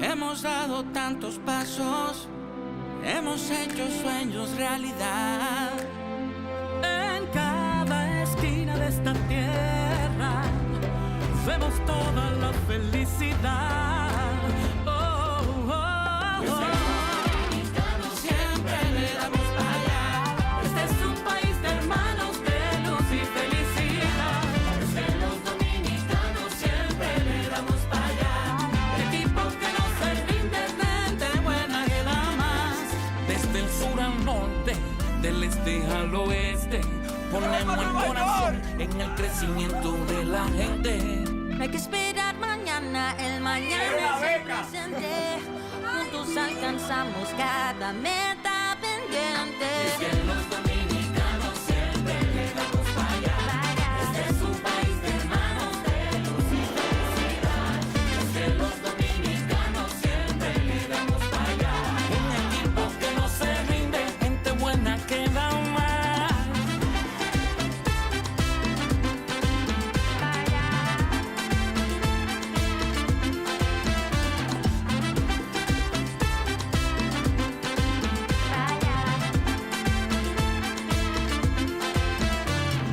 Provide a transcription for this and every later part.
Hemos dado tantos pasos, hemos hecho sueños realidad. En cada esquina de esta tierra vemos toda la felicidad. Oh, oh, oh. Siempre le damos para allá. Este es un país de hermanos, de luz y felicidad. Es que los dominicanos siempre le damos para allá. Equipo que no se rinde, gente buena que da más. Desde el sur al norte, del este al oeste, ponemos el corazón en el crecimiento de la gente. No hay que esperar mañana, el mañana es el presente. Juntos alcanzamos cada meta pendiente. Es que los dominicanos siempre le damos para allá. Este es un país de hermanos, de luz y felicidad. Es que los dominicanos siempre le damos para allá. Un equipo que no se rinde, gente buena que da más.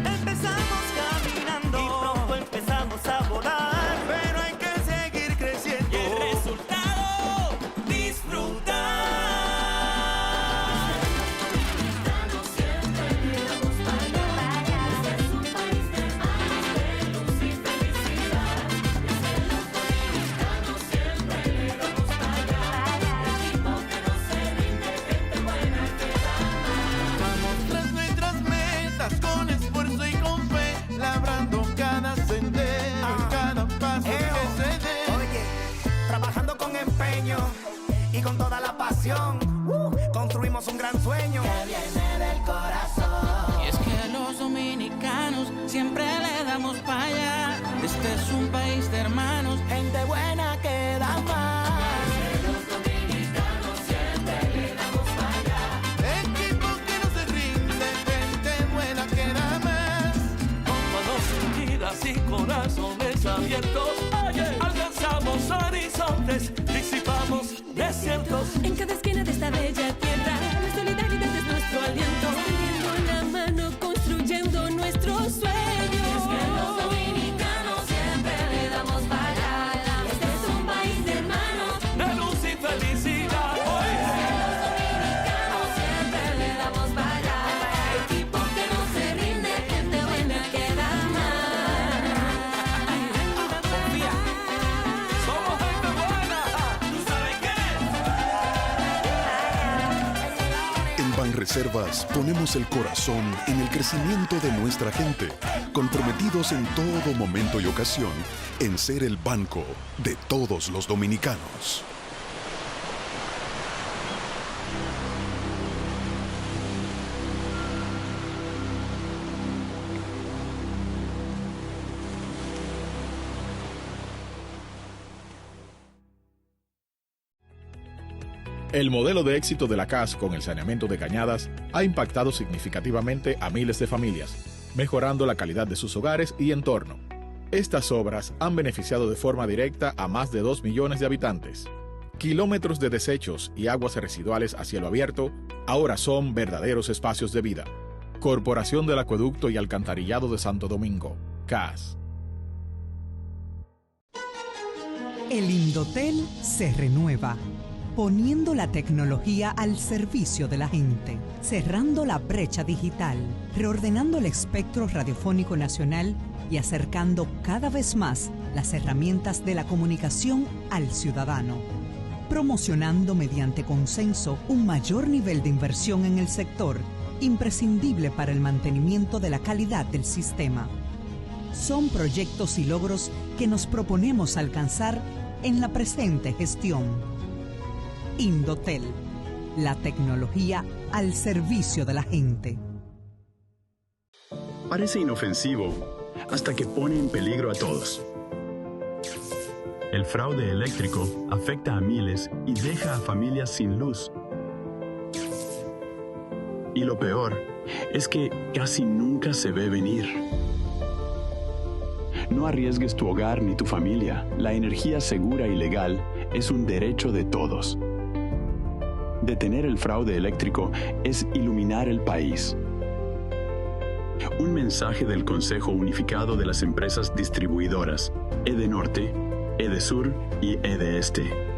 Empezamos caminando y pronto empezamos a volar, Pero hay que seguir creciendo. y el resultado disfrutar. Dominicanos siempre le damos para allá. Este es un país de hermanos, de luz y felicidad. Es que los dominicanos siempre le damos para allá. Equipo que no se rinde, gente buena que da más. Vamos tras nuestras metas con esfuerzo y con fe, labrando cada sendero, cada paso que se dé. Oye, trabajando con empeño y con toda la pasión, construimos un gran sueño que viene del corazón. Y es que los dominicanos siempre le damos para allá. Este es un país de hermanos. Gente buena que da más. Los dominicanos siempre le damos para allá. Equipo que no se rinde, gente buena que da más. Con manos unidas y corazones abiertos, alcanzamos horizontes, disipamos desiertos. En cada esquina de esta bella tierra, la solidaridad es nuestro aliento. Tendiendo la mano, construyendo nuestros Es que sueños. los dominicanos siempre le damos para allá. Este es un país de hermanos. De luz y felicidad. Los dominicanos siempre le damos para allá. Equipo que no se rinde, gente buena que da más. Confía, somos gente buena. ¿Tú sabes qué? En Banreservas ponemos el corazón en el crecimiento de nuestra gente, comprometidos en todo momento y ocasión en ser el banco de todos los dominicanos. El modelo de éxito de la CAS con el saneamiento de cañadas ha impactado significativamente a miles de familias, mejorando la calidad de sus hogares y entorno. Estas obras han beneficiado de forma directa a más de 2 millones de habitantes. Kilómetros de desechos y aguas residuales a cielo abierto ahora son verdaderos espacios de vida. Corporación del Acueducto y Alcantarillado de Santo Domingo, CAS. El Indotel se renueva, poniendo la tecnología al servicio de la gente, cerrando la brecha digital, reordenando el espectro radiofónico nacional y acercando cada vez más las herramientas de la comunicación al ciudadano, promocionando mediante consenso un mayor nivel de inversión en el sector, imprescindible para el mantenimiento de la calidad del sistema. Son proyectos y logros que nos proponemos alcanzar en la presente gestión. Indotel, la tecnología al servicio de la gente. Parece inofensivo hasta que pone en peligro a todos. El fraude eléctrico afecta a miles y deja a familias sin luz. Y lo peor es que casi nunca se ve venir. No arriesgues tu hogar ni tu familia. La energía segura y legal es un derecho de todos. Detener el fraude eléctrico es iluminar el país. Un mensaje del Consejo Unificado de las Empresas Distribuidoras, EDENORTE, EDESUR y EDESTE.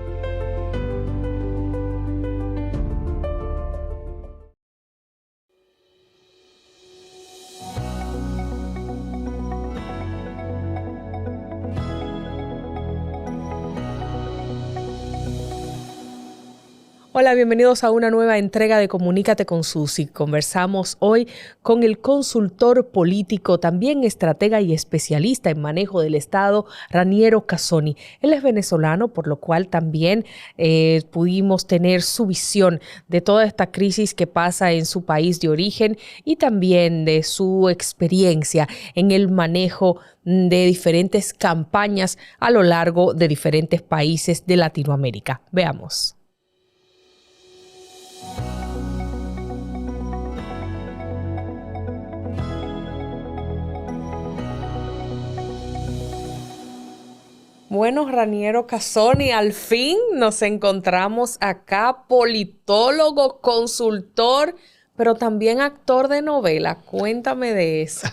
Hola, bienvenidos a una nueva entrega de Comunícate con Susi. Conversamos hoy con el consultor político, también estratega y especialista en manejo del Estado, Raniero Casoni. Él es venezolano, por lo cual también pudimos tener su visión de toda esta crisis que pasa en su país de origen y también de su experiencia en el manejo de diferentes campañas a lo largo de diferentes países de Latinoamérica. Veamos. Bueno, Raniero Casoni, al fin nos encontramos acá, politólogo, consultor, pero también actor de novela. Cuéntame de eso.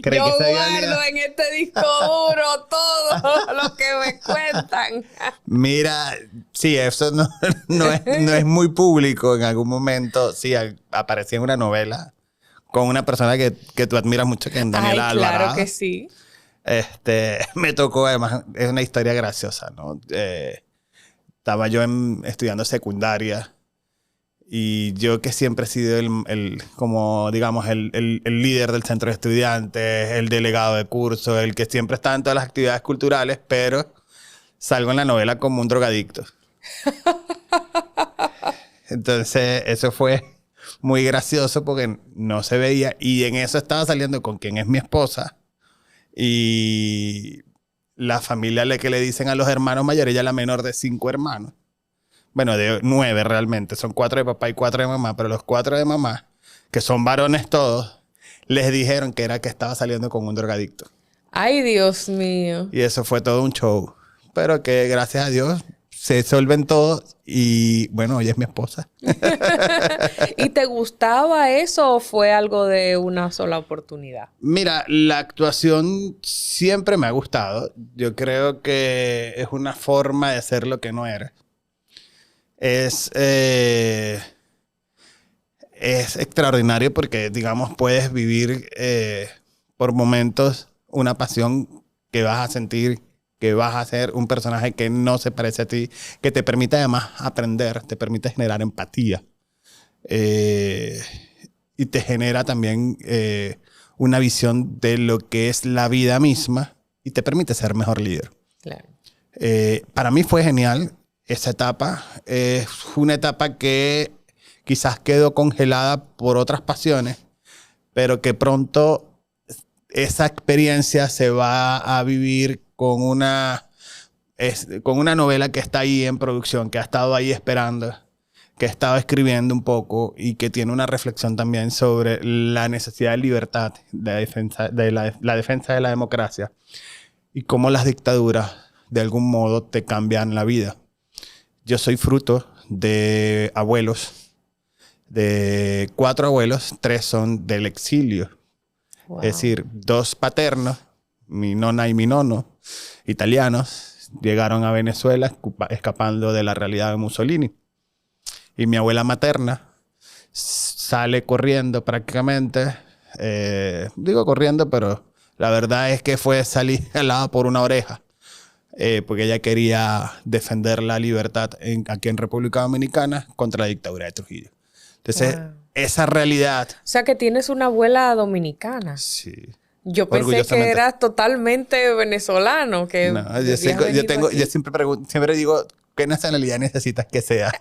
Yo guardo en este disco duro todo lo que me cuentan. Mira, sí, eso no es muy público. En algún momento, sí, aparecí en una novela con una persona que tú admiras mucho, que es Daniela Alvarado. Claro que sí. Me tocó, además, es una historia graciosa, ¿no? Estaba yo estudiando secundaria y yo, que siempre he sido como digamos, el líder del centro de estudiantes, el delegado de curso, el que siempre está en todas las actividades culturales, pero salgo en la novela como un drogadicto. Entonces, eso fue muy gracioso porque no se veía, y en eso estaba saliendo con quien es mi esposa. Y la familia que le dicen a los hermanos mayores, ella es la menor de 5 hermanos. Bueno, de 9 realmente. Son 4 de papá y 4 de mamá. Pero los 4 de mamá, que son varones todos, les dijeron que era que estaba saliendo con un drogadicto. Ay, Dios mío. Y eso fue todo un show. Pero que gracias a Dios se solventó y bueno, ella es mi esposa. ¿Y te gustaba eso o fue algo de una sola oportunidad? Mira, la actuación siempre me ha gustado. Yo creo que es una forma de ser lo que no eres. Es extraordinario porque, digamos, puedes vivir por momentos una pasión que vas a sentir, que vas a ser un personaje que no se parece a ti, que te permite además aprender, te permite generar empatía. Y te genera también una visión de lo que es la vida misma y te permite ser mejor líder. Claro. Para mí fue genial esa etapa. Fue una etapa que quizás quedó congelada por otras pasiones, pero que pronto esa experiencia se va a vivir con una novela que está ahí en producción, que ha estado ahí esperando, que he estado escribiendo un poco y que tiene una reflexión también sobre la necesidad de libertad, la defensa de la democracia y cómo las dictaduras de algún modo te cambian la vida. Yo soy fruto de abuelos, de 4 abuelos, 3 son del exilio. Wow. Es decir, 2 paternos, mi nona y mi nono, italianos, llegaron a Venezuela escapando de la realidad de Mussolini. Y mi abuela materna sale corriendo prácticamente. Digo corriendo, pero la verdad es que fue salir jalada por una oreja. Porque ella quería defender la libertad aquí en República Dominicana contra la dictadura de Trujillo. Entonces, esa realidad... O sea, que tienes una abuela dominicana. Sí. Yo pensé que eras totalmente venezolano. Que no, yo siempre digo, ¿qué nacionalidad necesitas que sea?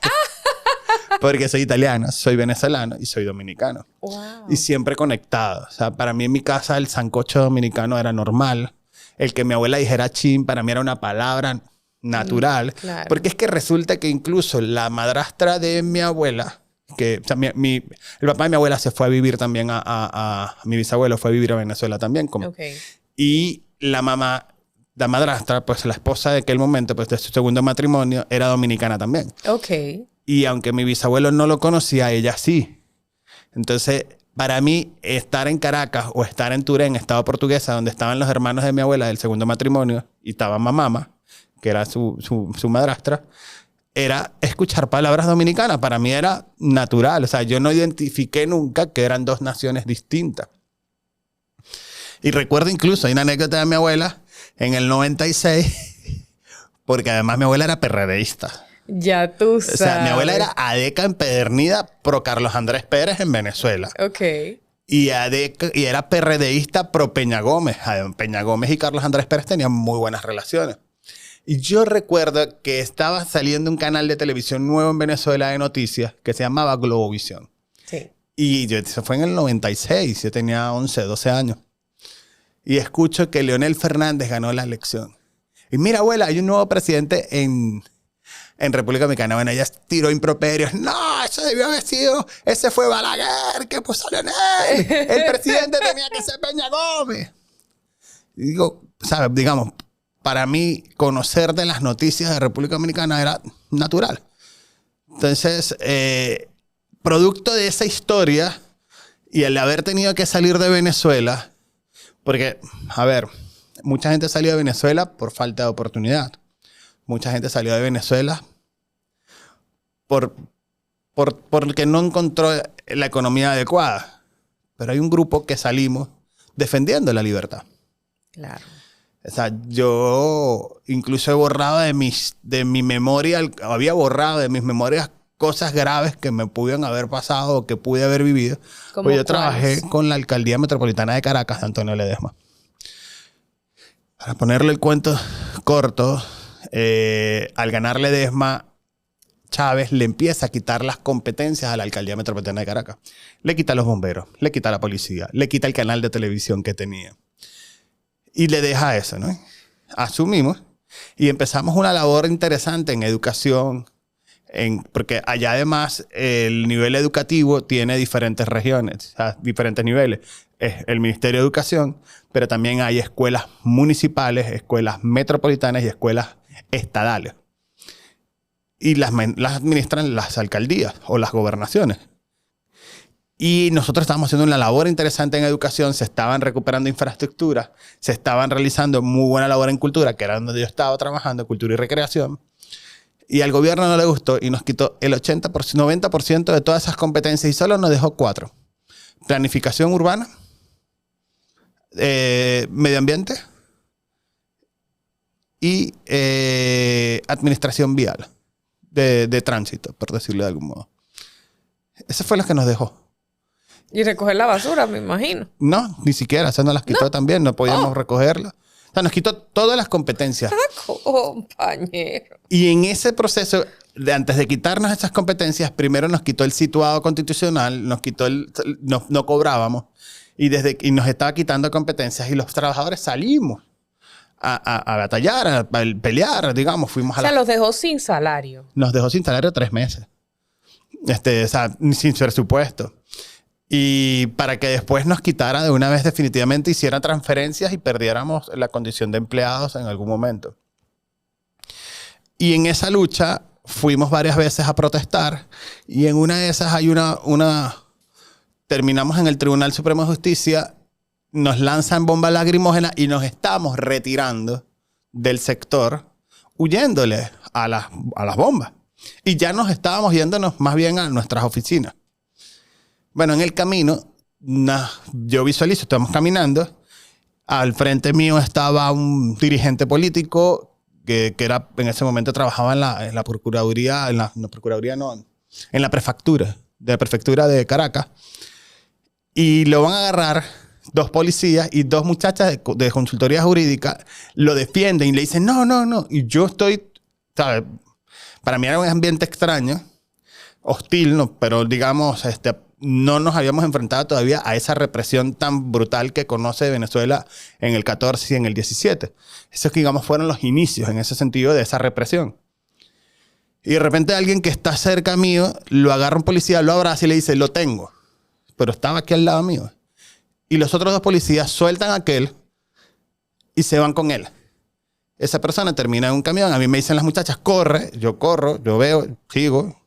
Porque soy italiano, soy venezolano y soy dominicano. Wow. Y siempre conectado. O sea, para mí en mi casa el sancocho dominicano era normal. El que mi abuela dijera chin, para mí era una palabra natural. Claro. Porque es que resulta que incluso la madrastra de mi abuela, que, o sea, el papá de mi abuela se fue a vivir también mi bisabuelo fue a vivir a Venezuela también. Y la madrastra, pues la esposa de aquel momento, pues de su segundo matrimonio, era dominicana también. Y aunque mi bisabuelo no lo conocía, ella sí. Entonces, para mí, estar en Caracas o estar en Turén, estado portuguesa, donde estaban los hermanos de mi abuela del segundo matrimonio, y estaba mamá, que era su madrastra, era escuchar palabras dominicanas. Para mí era natural. O sea, yo no identifiqué nunca que eran dos naciones distintas. Y recuerdo incluso, hay una anécdota de mi abuela en el 96, porque además mi abuela era perredeísta. Ya tú sabes. O sea, mi abuela era adeca empedernida pro Carlos Andrés Pérez en Venezuela. Y era perredeísta pro Peña Gómez. Peña Gómez y Carlos Andrés Pérez tenían muy buenas relaciones. Y yo recuerdo que estaba saliendo un canal de televisión nuevo en Venezuela de noticias que se llamaba Globovisión. Y eso fue en el 96. Yo tenía 11, 12 años. Y escucho que Leonel Fernández ganó la elección. Y mira, abuela, hay un nuevo presidente en República Dominicana. Bueno, ella tiró improperios. No, eso debió haber sido... Ese fue Balaguer que puso a Leonel. El presidente tenía que ser Peña Gómez. Y digo, ¿sabes? Digamos, para mí, conocer de las noticias de República Dominicana era natural. Entonces, producto de esa historia y el haber tenido que salir de Venezuela... Porque, a ver, mucha gente salió de Venezuela por falta de oportunidad. Mucha gente salió de Venezuela porque no encontró la economía adecuada. Pero hay un grupo que salimos defendiendo la libertad. Claro. O sea, yo incluso he borrado de mi memoria, había borrado de mis memorias cosas graves que me pudieron haber pasado o que pude haber vivido. Pues yo trabajé con la Alcaldía Metropolitana de Caracas de Antonio Ledesma. Para ponerle el cuento corto, al ganar Ledesma, Chávez le empieza a quitar las competencias a la Alcaldía Metropolitana de Caracas. Le quita a los bomberos, le quita a la policía, le quita el canal de televisión que tenía. Y le deja eso, ¿no? Asumimos y empezamos una labor interesante en educación, porque allá además el nivel educativo tiene diferentes regiones, o sea, diferentes niveles. Es el Ministerio de Educación, pero también hay escuelas municipales, escuelas metropolitanas y escuelas estadales. Y las administran las alcaldías o las gobernaciones. Y nosotros estábamos haciendo una labor interesante en educación, se estaban recuperando infraestructuras, se estaban realizando muy buena labor en cultura, que era donde yo estaba trabajando, cultura y recreación. Y al gobierno no le gustó y nos quitó el 90% de todas esas competencias y solo nos dejó 4. Planificación urbana, medio ambiente y administración vial de tránsito, por decirlo de algún modo. Eso fue lo que nos dejó. Y recoger la basura, me imagino. No, ni siquiera. Eso nos las quitó también. No podíamos recogerla. O sea, nos quitó todas las competencias. Compañero. Y en ese proceso, antes de quitarnos esas competencias, primero nos quitó el situado constitucional, nos quitó no cobrábamos, y nos estaba quitando competencias, y los trabajadores salimos a batallar, a pelear, digamos, fuimos a los dejó sin salario. Nos dejó sin salario 3 meses. O sea, sin presupuesto. Y para que después nos quitara de una vez definitivamente, hiciera transferencias y perdiéramos la condición de empleados en algún momento. Y en esa lucha fuimos varias veces a protestar y en una de esas hay terminamos en el Tribunal Supremo de Justicia, nos lanzan bomba lacrimógena y nos estamos retirando del sector huyéndole a las bombas. Y ya nos estábamos yéndonos más bien a nuestras oficinas. Bueno, en el camino, yo visualizo, estamos caminando. Al frente mío estaba un dirigente político que era, en ese momento trabajaba en la Procuraduría, en la Prefectura, de la Prefectura de Caracas. Y lo van a agarrar 2 policías y 2 muchachas de consultoría jurídica. Lo defienden y le dicen, no. Y yo estoy, ¿sabes? Para mí era un ambiente extraño, hostil, ¿no? Pero digamos, no nos habíamos enfrentado todavía a esa represión tan brutal que conoce Venezuela en el 14 y en el 17. Esos, digamos, fueron los inicios en ese sentido de esa represión. Y de repente alguien que está cerca mío lo agarra un policía, lo abraza y le dice, lo tengo. Pero estaba aquí al lado mío. Y los otros 2 policías sueltan a aquel y se van con él. Esa persona termina en un camión. A mí me dicen las muchachas, corre. Yo corro, yo veo, sigo.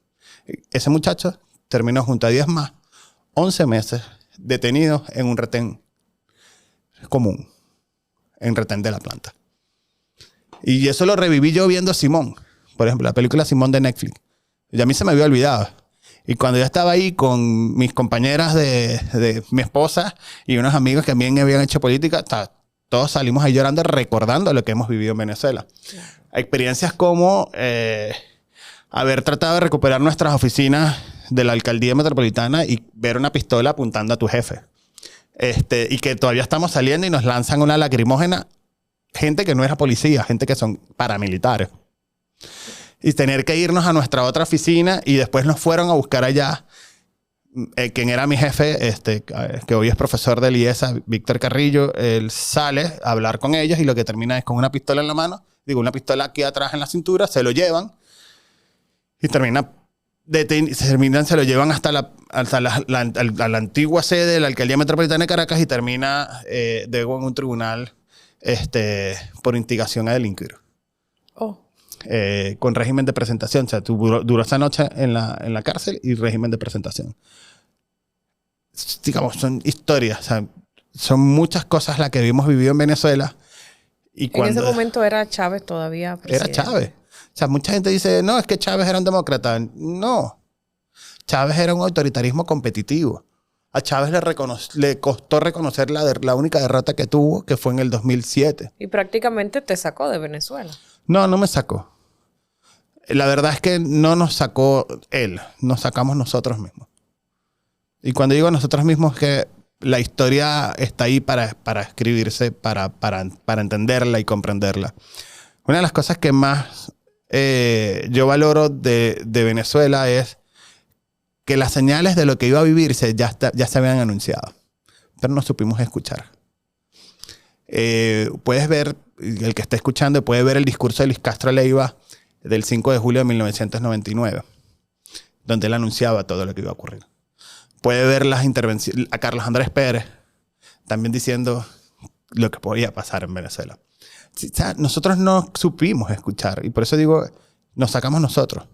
Ese muchacho terminó junto a 10 más, 11 meses detenido en un retén común, en retén de la planta. Y eso lo reviví yo viendo Simón. Por ejemplo, la película Simón de Netflix. Y a mí se me había olvidado. Y cuando yo estaba ahí con mis compañeras de mi esposa y unos amigos que también habían hecho política, todos salimos ahí llorando recordando lo que hemos vivido en Venezuela. Claro. Experiencias como haber tratado de recuperar nuestras oficinas de la alcaldía metropolitana y ver una pistola apuntando a tu jefe. Y que todavía estamos saliendo y nos lanzan una lacrimógena. Gente que no era policía, gente que son paramilitares. Y tener que irnos a nuestra otra oficina y después nos fueron a buscar allá. Quien era mi jefe, que hoy es profesor del IESA, Víctor Carrillo, él sale a hablar con ellos y lo que termina es con una pistola en la mano, una pistola aquí atrás en la cintura, se lo llevan y se lo llevan hasta la antigua sede de la Alcaldía Metropolitana de Caracas y termina en un tribunal por instigación a delinquir. Oh. Con régimen de presentación. O sea, duró esa noche en la cárcel y régimen de presentación. Digamos, son historias. O sea, son muchas cosas las que hemos vivido en Venezuela. Y en ese momento era Chávez todavía presidente. Era Chávez. O sea, mucha gente dice, no, es que Chávez era un demócrata. No. Chávez era un autoritarismo competitivo. A Chávez le costó reconocer la única derrota que tuvo, que fue en el 2007. Y prácticamente te sacó de Venezuela. No me sacó. La verdad es que no nos sacó él, nos sacamos nosotros mismos. Y cuando digo nosotros mismos, que la historia está ahí para escribirse, para entenderla y comprenderla. Una de las cosas que más yo valoro de Venezuela es que las señales de lo que iba a vivirse ya se habían anunciado, pero no supimos escuchar. Puedes ver, el que está escuchando puede ver el discurso de Luis Castro Leiva del 5 de julio de 1999, donde él anunciaba todo lo que iba a ocurrir. Puede ver las intervenciones a Carlos Andrés Pérez también diciendo lo que podía pasar en Venezuela. O sea, nosotros no supimos escuchar y por eso digo, nos sacamos nosotros.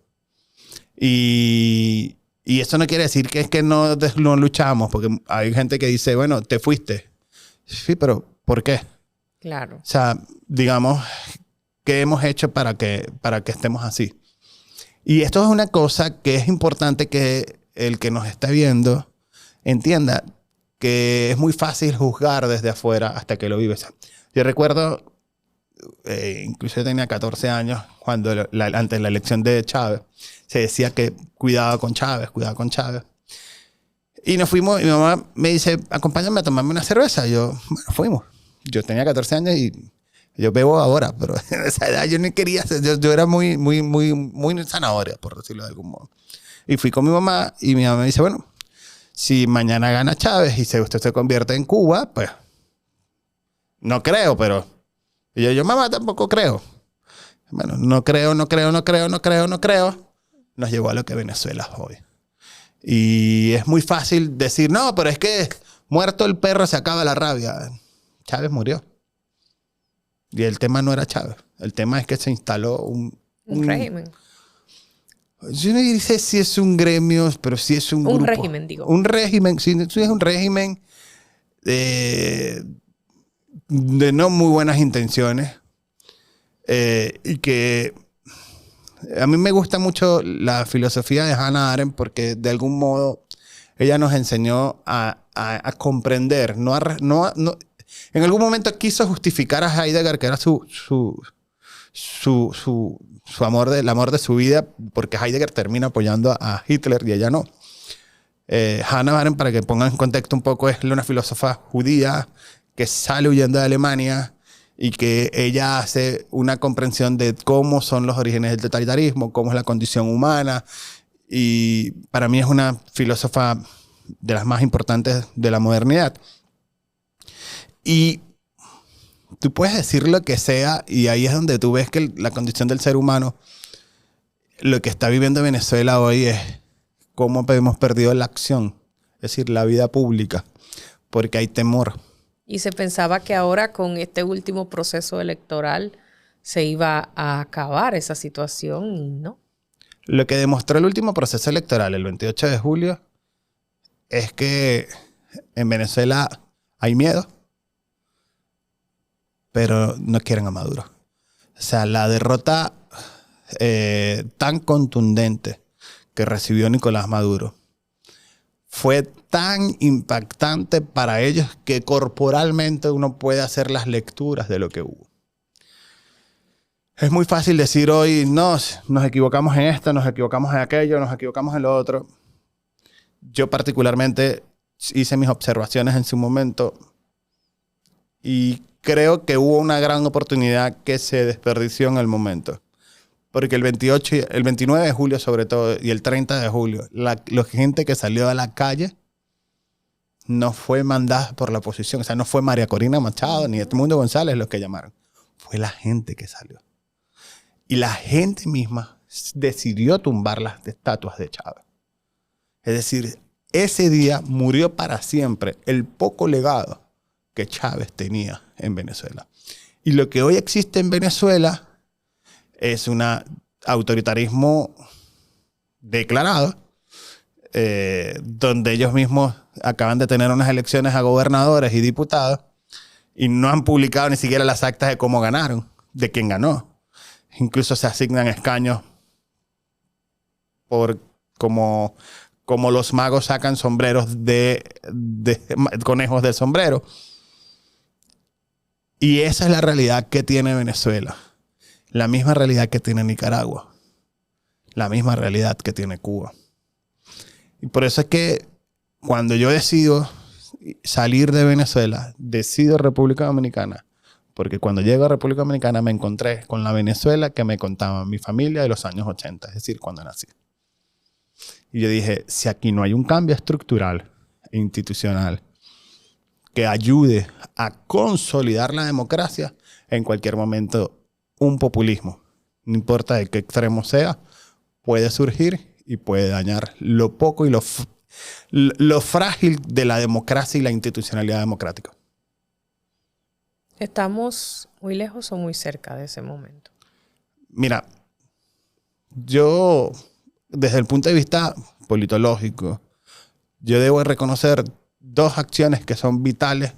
Y eso no quiere decir que es que no luchamos, porque hay gente que dice, bueno, te fuiste. Sí, pero ¿por qué? Claro. O sea, digamos, ¿qué hemos hecho para que estemos así? Y esto es una cosa que es importante que el que nos está viendo entienda, que es muy fácil juzgar desde afuera hasta que lo vives. Yo recuerdo, incluso yo tenía 14 años, cuando antes de la elección de Chávez, se decía que cuidado con Chávez. Y nos fuimos, y mi mamá me dice, acompáñame a tomarme una cerveza. Y yo, bueno, fuimos. Yo tenía 14 años y yo bebo ahora, pero en esa edad yo no quería, yo era muy zanahoria, por decirlo de algún modo. Y fui con mi mamá y mi mamá me dice, bueno, si mañana gana Chávez y usted se convierte en Cuba, pues no creo, pero... Y yo, mamá, tampoco creo. Bueno, no creo. Nos llevó a lo que Venezuela es hoy. Y es muy fácil decir, no, pero es que muerto el perro se acaba la rabia. Chávez murió. Y el tema no era Chávez. El tema es que se instaló un régimen. Yo no sé si es un gremio, pero sí es un grupo. Un régimen, digo. Un régimen, sí, es un régimen de no muy buenas intenciones. Y que a mí me gusta mucho la filosofía de Hannah Arendt porque de algún modo ella nos enseñó a comprender. En algún momento quiso justificar a Heidegger, que era su amor, el amor de su vida, porque Heidegger termina apoyando a Hitler y ella no. Hannah Arendt, para que pongan en contexto un poco, es una filósofa judía que sale huyendo de Alemania y que ella hace una comprensión de cómo son los orígenes del totalitarismo, cómo es la condición humana. Y para mí es una filósofa de las más importantes de la modernidad. Y tú puedes decir lo que sea y ahí es donde tú ves que la condición del ser humano lo que está viviendo Venezuela hoy es cómo hemos perdido la acción, es decir, la vida pública, porque hay temor. Y se pensaba que ahora con este último proceso electoral se iba a acabar esa situación y no. Lo que demostró el último proceso electoral, el 28 de julio, es que en Venezuela hay miedo, pero no quieren a Maduro. O sea, la derrota tan contundente que recibió Nicolás Maduro fue tan impactante para ellos que corporalmente uno puede hacer las lecturas de lo que hubo. Es muy fácil decir hoy, no, nos equivocamos en esto, nos equivocamos en aquello, nos equivocamos en lo otro. Yo particularmente hice mis observaciones en su momento y creo que hubo una gran oportunidad que se desperdició en el momento. Porque el 29 de julio sobre todo y el 30 de julio, la gente que salió a la calle no fue mandada por la oposición. O sea, no fue María Corina Machado ni Edmundo González los que llamaron. Fue la gente que salió. Y la gente misma decidió tumbar las estatuas de Chávez. Es decir, ese día murió para siempre el poco legado que Chávez tenía en Venezuela. Y lo que hoy existe en Venezuela es un autoritarismo declarado, donde ellos mismos acaban de tener unas elecciones a gobernadores y diputados y no han publicado ni siquiera las actas de cómo ganaron, de quién ganó. Incluso se asignan escaños por como los magos sacan sombreros de conejos del sombrero. Y esa es la realidad que tiene Venezuela. La misma realidad que tiene Nicaragua. La misma realidad que tiene Cuba. Y por eso es que cuando yo decido salir de Venezuela, decido República Dominicana, porque cuando llego a República Dominicana me encontré con la Venezuela que me contaba mi familia de los años 80, es decir, cuando nací. Y yo dije, si aquí no hay un cambio estructural e institucional que ayude a consolidar la democracia, en cualquier momento un populismo, no importa de qué extremo sea, puede surgir y puede dañar lo poco y lo frágil de la democracia y la institucionalidad democrática. ¿Estamos muy lejos o muy cerca de ese momento? Mira, yo, desde el punto de vista politológico, yo debo reconocer dos acciones que son vitales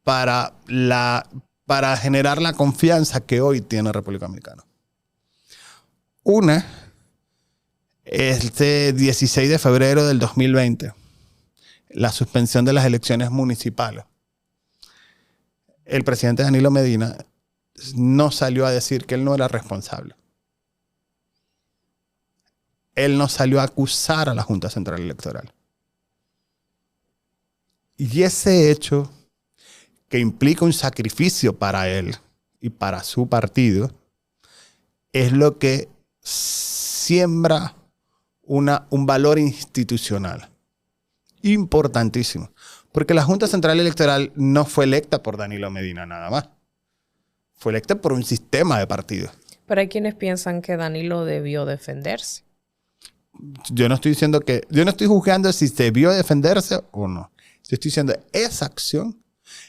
para generar la confianza que hoy tiene República Dominicana. Una, este 16 de febrero del 2020, la suspensión de las elecciones municipales. El presidente Danilo Medina no salió a decir que él no era responsable. Él no salió a acusar a la Junta Central Electoral. Y ese hecho, que implica un sacrificio para él y para su partido, es lo que siembra un valor institucional importantísimo. Porque la Junta Central Electoral no fue electa por Danilo Medina nada más. Fue electa por un sistema de partidos. Pero hay quienes piensan que Danilo debió defenderse. Yo no estoy juzgando si debió defenderse o no. Yo estoy diciendo esa acción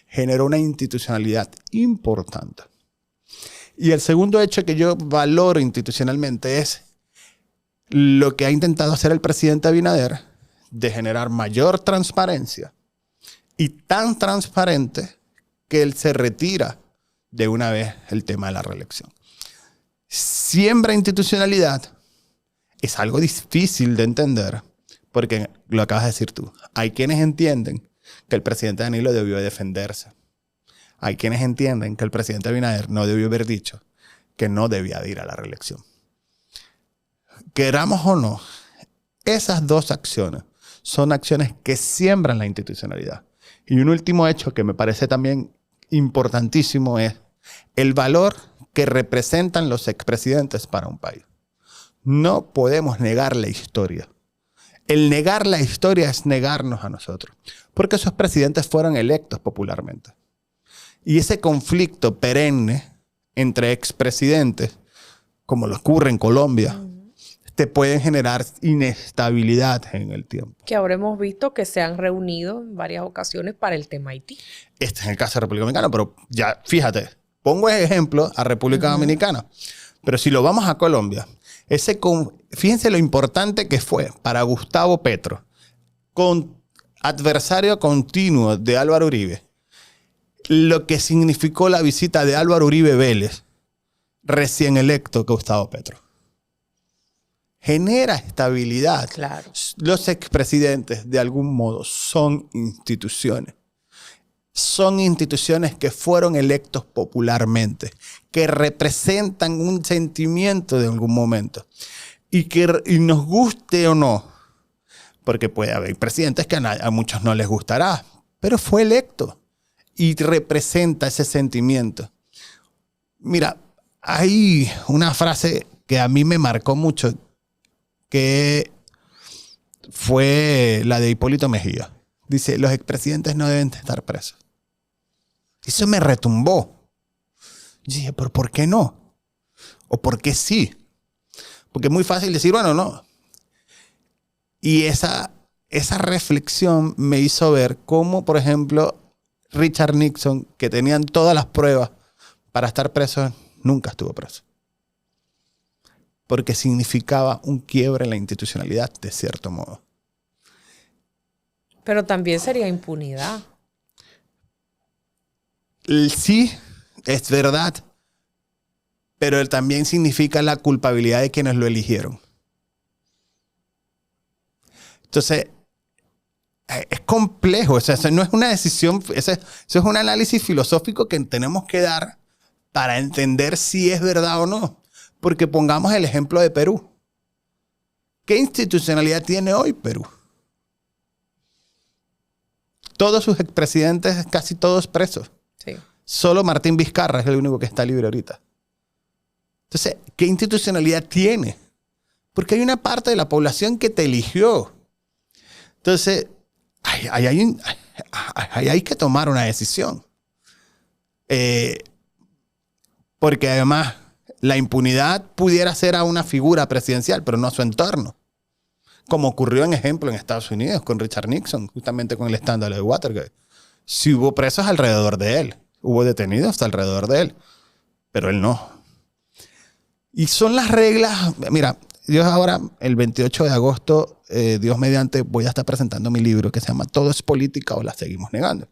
generó una institucionalidad importante. Y el segundo hecho que yo valoro institucionalmente es lo que ha intentado hacer el presidente Abinader de generar mayor transparencia y tan transparente que él se retira de una vez el tema de la reelección. Siembra institucionalidad es algo difícil de entender porque lo acabas de decir tú. Hay quienes entienden que el presidente Danilo debió defenderse. Hay quienes entienden que el presidente Abinader no debió haber dicho que no debía de ir a la reelección. Queramos o no, esas dos acciones son acciones que siembran la institucionalidad. Y un último hecho que me parece también importantísimo es el valor que representan los expresidentes para un país. No podemos negar la historia. El negar la historia es negarnos a nosotros, porque esos presidentes fueron electos popularmente. Y ese conflicto perenne entre expresidentes, como lo ocurre en Colombia, te pueden generar inestabilidad en el tiempo. Que ahora hemos visto que se han reunido en varias ocasiones para el tema Haití. Este es el caso de República Dominicana, pero ya fíjate, pongo ejemplo a República Dominicana, pero si lo vamos a Colombia, fíjense lo importante que fue para Gustavo Petro, con adversario continuo de Álvaro Uribe, lo que significó la visita de Álvaro Uribe Vélez, recién electo Gustavo Petro. Genera estabilidad. Claro. Los expresidentes, de algún modo, son instituciones. Son instituciones que fueron electos popularmente, que representan un sentimiento de algún momento. Y nos guste o no, porque puede haber presidentes que a muchos no les gustará, pero fue electo y representa ese sentimiento. Mira, hay una frase que a mí me marcó mucho, que fue la de Hipólito Mejía. Dice, los expresidentes no deben estar presos. Eso me retumbó. Yo dije, ¿pero por qué no? ¿O por qué sí? Porque es muy fácil decir, bueno, no. Y esa reflexión me hizo ver cómo, por ejemplo, Richard Nixon, que tenían todas las pruebas para estar preso, nunca estuvo preso. Porque significaba un quiebre en la institucionalidad, de cierto modo. Pero también sería impunidad. Sí, es verdad. Pero también significa la culpabilidad de quienes lo eligieron. Entonces, es complejo. O sea, eso no es una decisión, eso es un análisis filosófico que tenemos que dar para entender si es verdad o no. Porque pongamos el ejemplo de Perú. ¿Qué institucionalidad tiene hoy Perú? Todos sus expresidentes, casi todos presos. Sí. Solo Martín Vizcarra es el único que está libre ahorita. Entonces, ¿qué institucionalidad tiene? Porque hay una parte de la población que te eligió. Entonces, hay que tomar una decisión. Porque además, la impunidad pudiera ser a una figura presidencial, pero no a su entorno. Como ocurrió, en ejemplo, en Estados Unidos con Richard Nixon, justamente con el escándalo de Watergate. Sí hubo presos alrededor de él, hubo detenidos alrededor de él, pero él no. Y son las reglas. Mira, yo ahora, el 28 de agosto, Dios mediante, voy a estar presentando mi libro que se llama ¿Todo es política o la seguimos negando?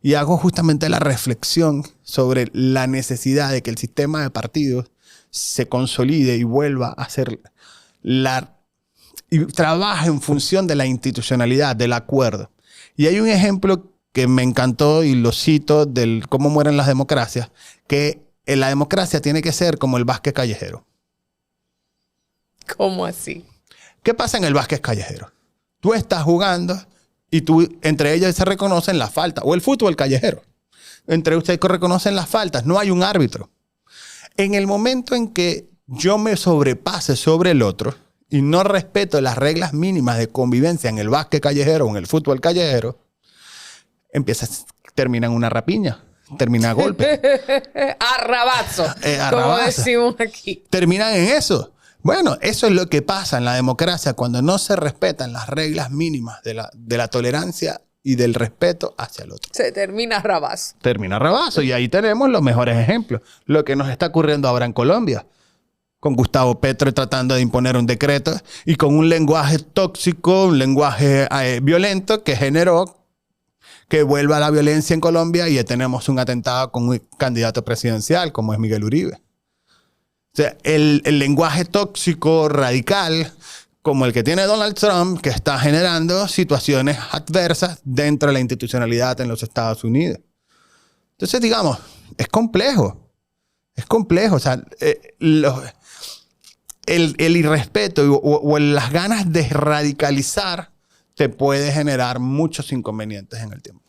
Y hago justamente la reflexión sobre la necesidad de que el sistema de partidos se consolide y vuelva a ser y trabaje en función de la institucionalidad, del acuerdo. Y hay un ejemplo que me encantó y lo cito del cómo mueren las democracias, que la democracia tiene que ser como el básquet callejero. ¿Cómo así? ¿Qué pasa en el básquet callejero? Tú estás jugando y entre ellos se reconocen las faltas. O el fútbol callejero. Entre ustedes reconocen las faltas. No hay un árbitro. En el momento en que yo me sobrepase sobre el otro y no respeto las reglas mínimas de convivencia en el básquet callejero o en el fútbol callejero, termina en una rapiña. Termina a golpe. Arrabazo. Arrabazo. Como decimos aquí. Terminan en eso. Bueno, eso es lo que pasa en la democracia cuando no se respetan las reglas mínimas de la tolerancia y del respeto hacia el otro. Se termina rabazo. Termina rabazo. Y ahí tenemos los mejores ejemplos. Lo que nos está ocurriendo ahora en Colombia. Con Gustavo Petro tratando de imponer un decreto y con un lenguaje tóxico, un lenguaje violento que generó que vuelva la violencia en Colombia y tenemos un atentado con un candidato presidencial como es Miguel Uribe. O sea, el lenguaje tóxico, radical, como el que tiene Donald Trump, que está generando situaciones adversas dentro de la institucionalidad en los Estados Unidos. Entonces, digamos, es complejo. Es complejo. O sea, el irrespeto o las ganas de radicalizar te puede generar muchos inconvenientes en el tiempo.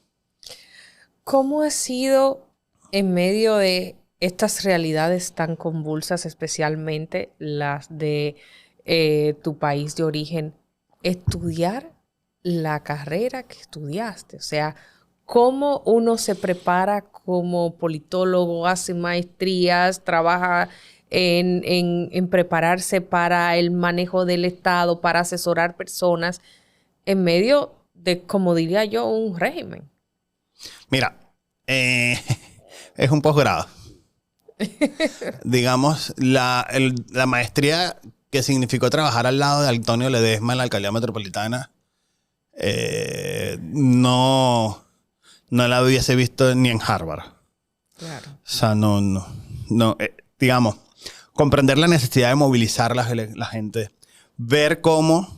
¿Cómo ha sido en medio de estas realidades tan convulsas, especialmente las de tu país de origen, estudiar la carrera que estudiaste? O sea, ¿cómo uno se prepara como politólogo, hace maestrías, trabaja en prepararse para el manejo del Estado, para asesorar personas en medio de, como diría yo, un régimen. Mira, es un posgrado. Digamos, la maestría que significó trabajar al lado de Antonio Ledesma en la alcaldía metropolitana, no la hubiese visto ni en Harvard. Claro. O sea, digamos, comprender la necesidad de movilizar la gente, ver cómo...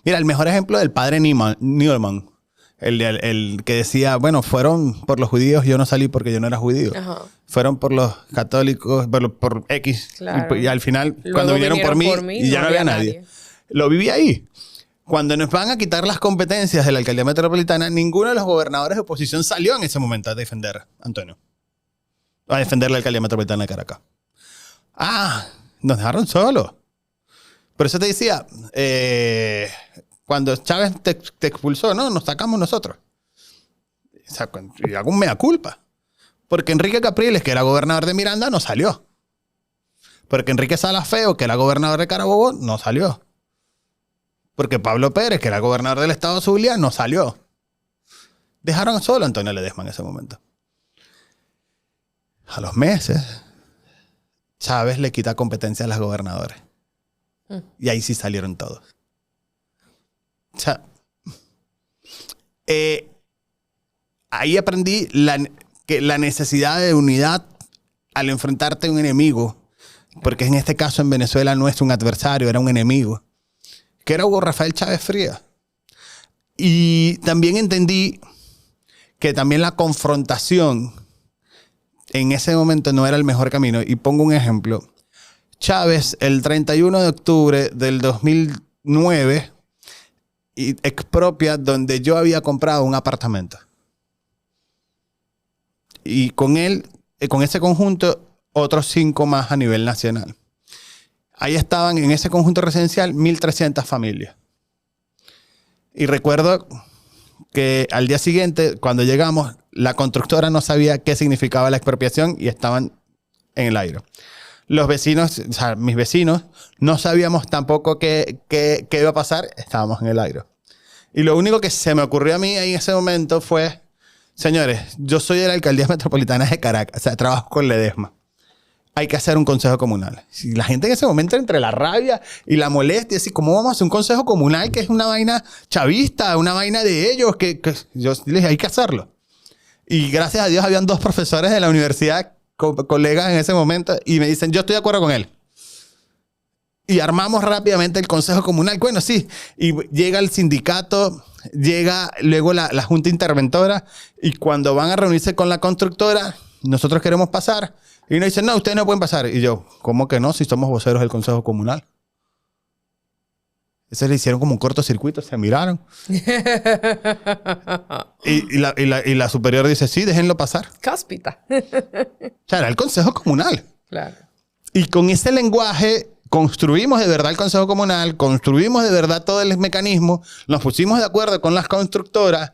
Mira, el mejor ejemplo del padre Newman, el que decía, bueno, fueron por los judíos, yo no salí porque yo no era judío. Ajá. Fueron por los católicos, por X. Claro. Y al final, Luego cuando vinieron por mí y ya no había nadie. Lo viví ahí. Cuando nos van a quitar las competencias de la alcaldía metropolitana, ninguno de los gobernadores de oposición salió en ese momento a defender a Antonio. A defender la alcaldía metropolitana de Caracas. Nos dejaron solos. Por eso te decía, cuando Chávez te expulsó, no, nos sacamos nosotros. O sea, y hago un mea culpa. Porque Enrique Capriles, que era gobernador de Miranda, no salió. Porque Enrique Salas Feo, que era gobernador de Carabobo, no salió. Porque Pablo Pérez, que era gobernador del estado Zulia, no salió. Dejaron solo a Antonio Ledesma en ese momento. A los meses, Chávez le quita competencia a los gobernadores. Y ahí sí salieron todos. O sea, ahí aprendí que la necesidad de unidad al enfrentarte a un enemigo, porque en este caso en Venezuela no es un adversario, era un enemigo, que era Hugo Rafael Chávez Frías. Y también entendí que también la confrontación en ese momento no era el mejor camino. Y pongo un ejemplo. Chávez, el 31 de octubre del 2009, expropia donde yo había comprado un apartamento. Y con él, con ese conjunto, otros 5 más a nivel nacional. Ahí estaban en ese conjunto residencial 1.300 familias. Y recuerdo que al día siguiente, cuando llegamos, la constructora no sabía qué significaba la expropiación y estaban en el aire. Los vecinos, o sea, mis vecinos, no sabíamos tampoco qué iba a pasar, estábamos en el aire. Y lo único que se me ocurrió a mí en ese momento fue, señores, yo soy de la alcaldía metropolitana de Caracas, o sea, trabajo con Ledesma. Hay que hacer un consejo comunal. Si la gente en ese momento, entre la rabia y la molestia, así, ¿cómo vamos a hacer un consejo comunal que es una vaina chavista, una vaina de ellos? Que yo les dije, hay que hacerlo. Y gracias a Dios habían 2 profesores de la universidad, colegas en ese momento, y me dicen, yo estoy de acuerdo con él. Y armamos rápidamente el consejo comunal. Bueno, sí. Y llega el sindicato, llega luego la junta interventora, y cuando van a reunirse con la constructora, nosotros queremos pasar. Y nos dicen, no, ustedes no pueden pasar. Y yo, ¿cómo que no? Si somos voceros del consejo comunal. Ese le hicieron como un cortocircuito, se miraron. y la superior dice, sí, déjenlo pasar. Cáspita. O sea, era el consejo comunal. Claro. Y con ese lenguaje construimos de verdad el consejo comunal, construimos de verdad todo el mecanismo, nos pusimos de acuerdo con las constructoras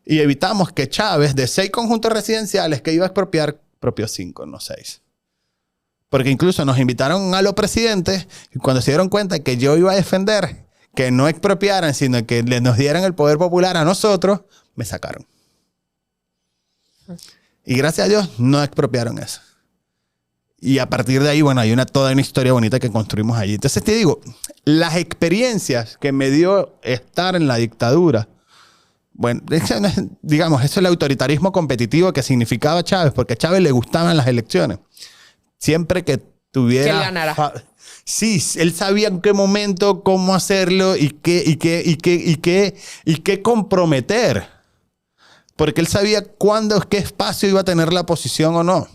y evitamos que Chávez, de 6 conjuntos residenciales que iba a expropiar, expropió 5, no 6. Porque incluso nos invitaron a los presidentes y cuando se dieron cuenta que yo iba a defender que no expropiaran, sino que nos dieran el poder popular a nosotros, me sacaron. Y gracias a Dios no expropiaron eso. Y a partir de ahí, bueno, hay toda una historia bonita que construimos allí. Entonces te digo, las experiencias que me dio estar en la dictadura, bueno, digamos, eso es el autoritarismo competitivo que significaba Chávez, porque a Chávez le gustaban las elecciones. Siempre que tuviera... Que él ganara. Sí, él sabía en qué momento, cómo hacerlo y qué comprometer. Porque él sabía cuándo, qué espacio iba a tener la oposición o no.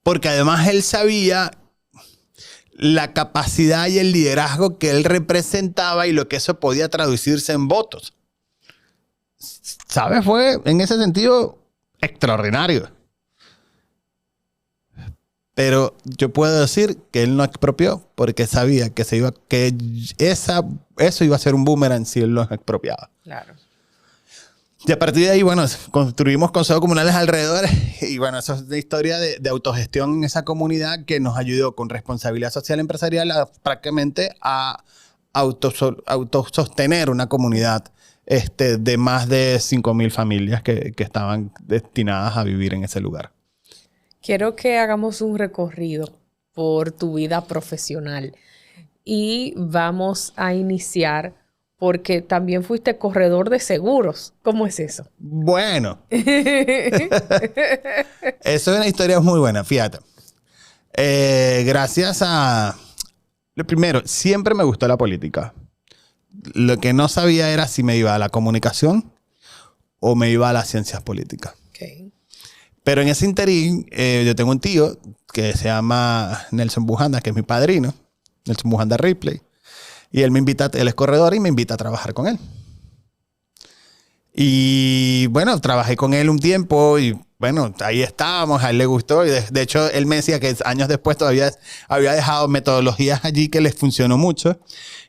Porque además él sabía la capacidad y el liderazgo que él representaba y lo que eso podía traducirse en votos. ¿Sabes? Fue en ese sentido extraordinario. Pero yo puedo decir que él no expropió porque sabía que eso iba a ser un boomerang si él lo expropiaba. Claro. Y a partir de ahí, bueno, construimos consejos comunales alrededor y bueno, eso es una historia de autogestión en esa comunidad que nos ayudó con responsabilidad social empresarial prácticamente a autosostener una comunidad de más de 5.000 familias que estaban destinadas a vivir en ese lugar. Quiero que hagamos un recorrido por tu vida profesional y vamos a iniciar porque también fuiste corredor de seguros. ¿Cómo es eso? Bueno. Eso es una historia muy buena, fíjate. Gracias a... Lo primero, siempre me gustó la política. Lo que no sabía era si me iba a la comunicación o me iba a las ciencias políticas. Okay. Pero en ese interín, yo tengo un tío que se llama Nelson Bujanda, que es mi padrino. Nelson Bujanda Ripley. Y él es corredor y me invita a trabajar con él. Y bueno, trabajé con él un tiempo y bueno, ahí estábamos, a él le gustó. Y de hecho, él me decía que años después todavía había dejado metodologías allí que les funcionó mucho.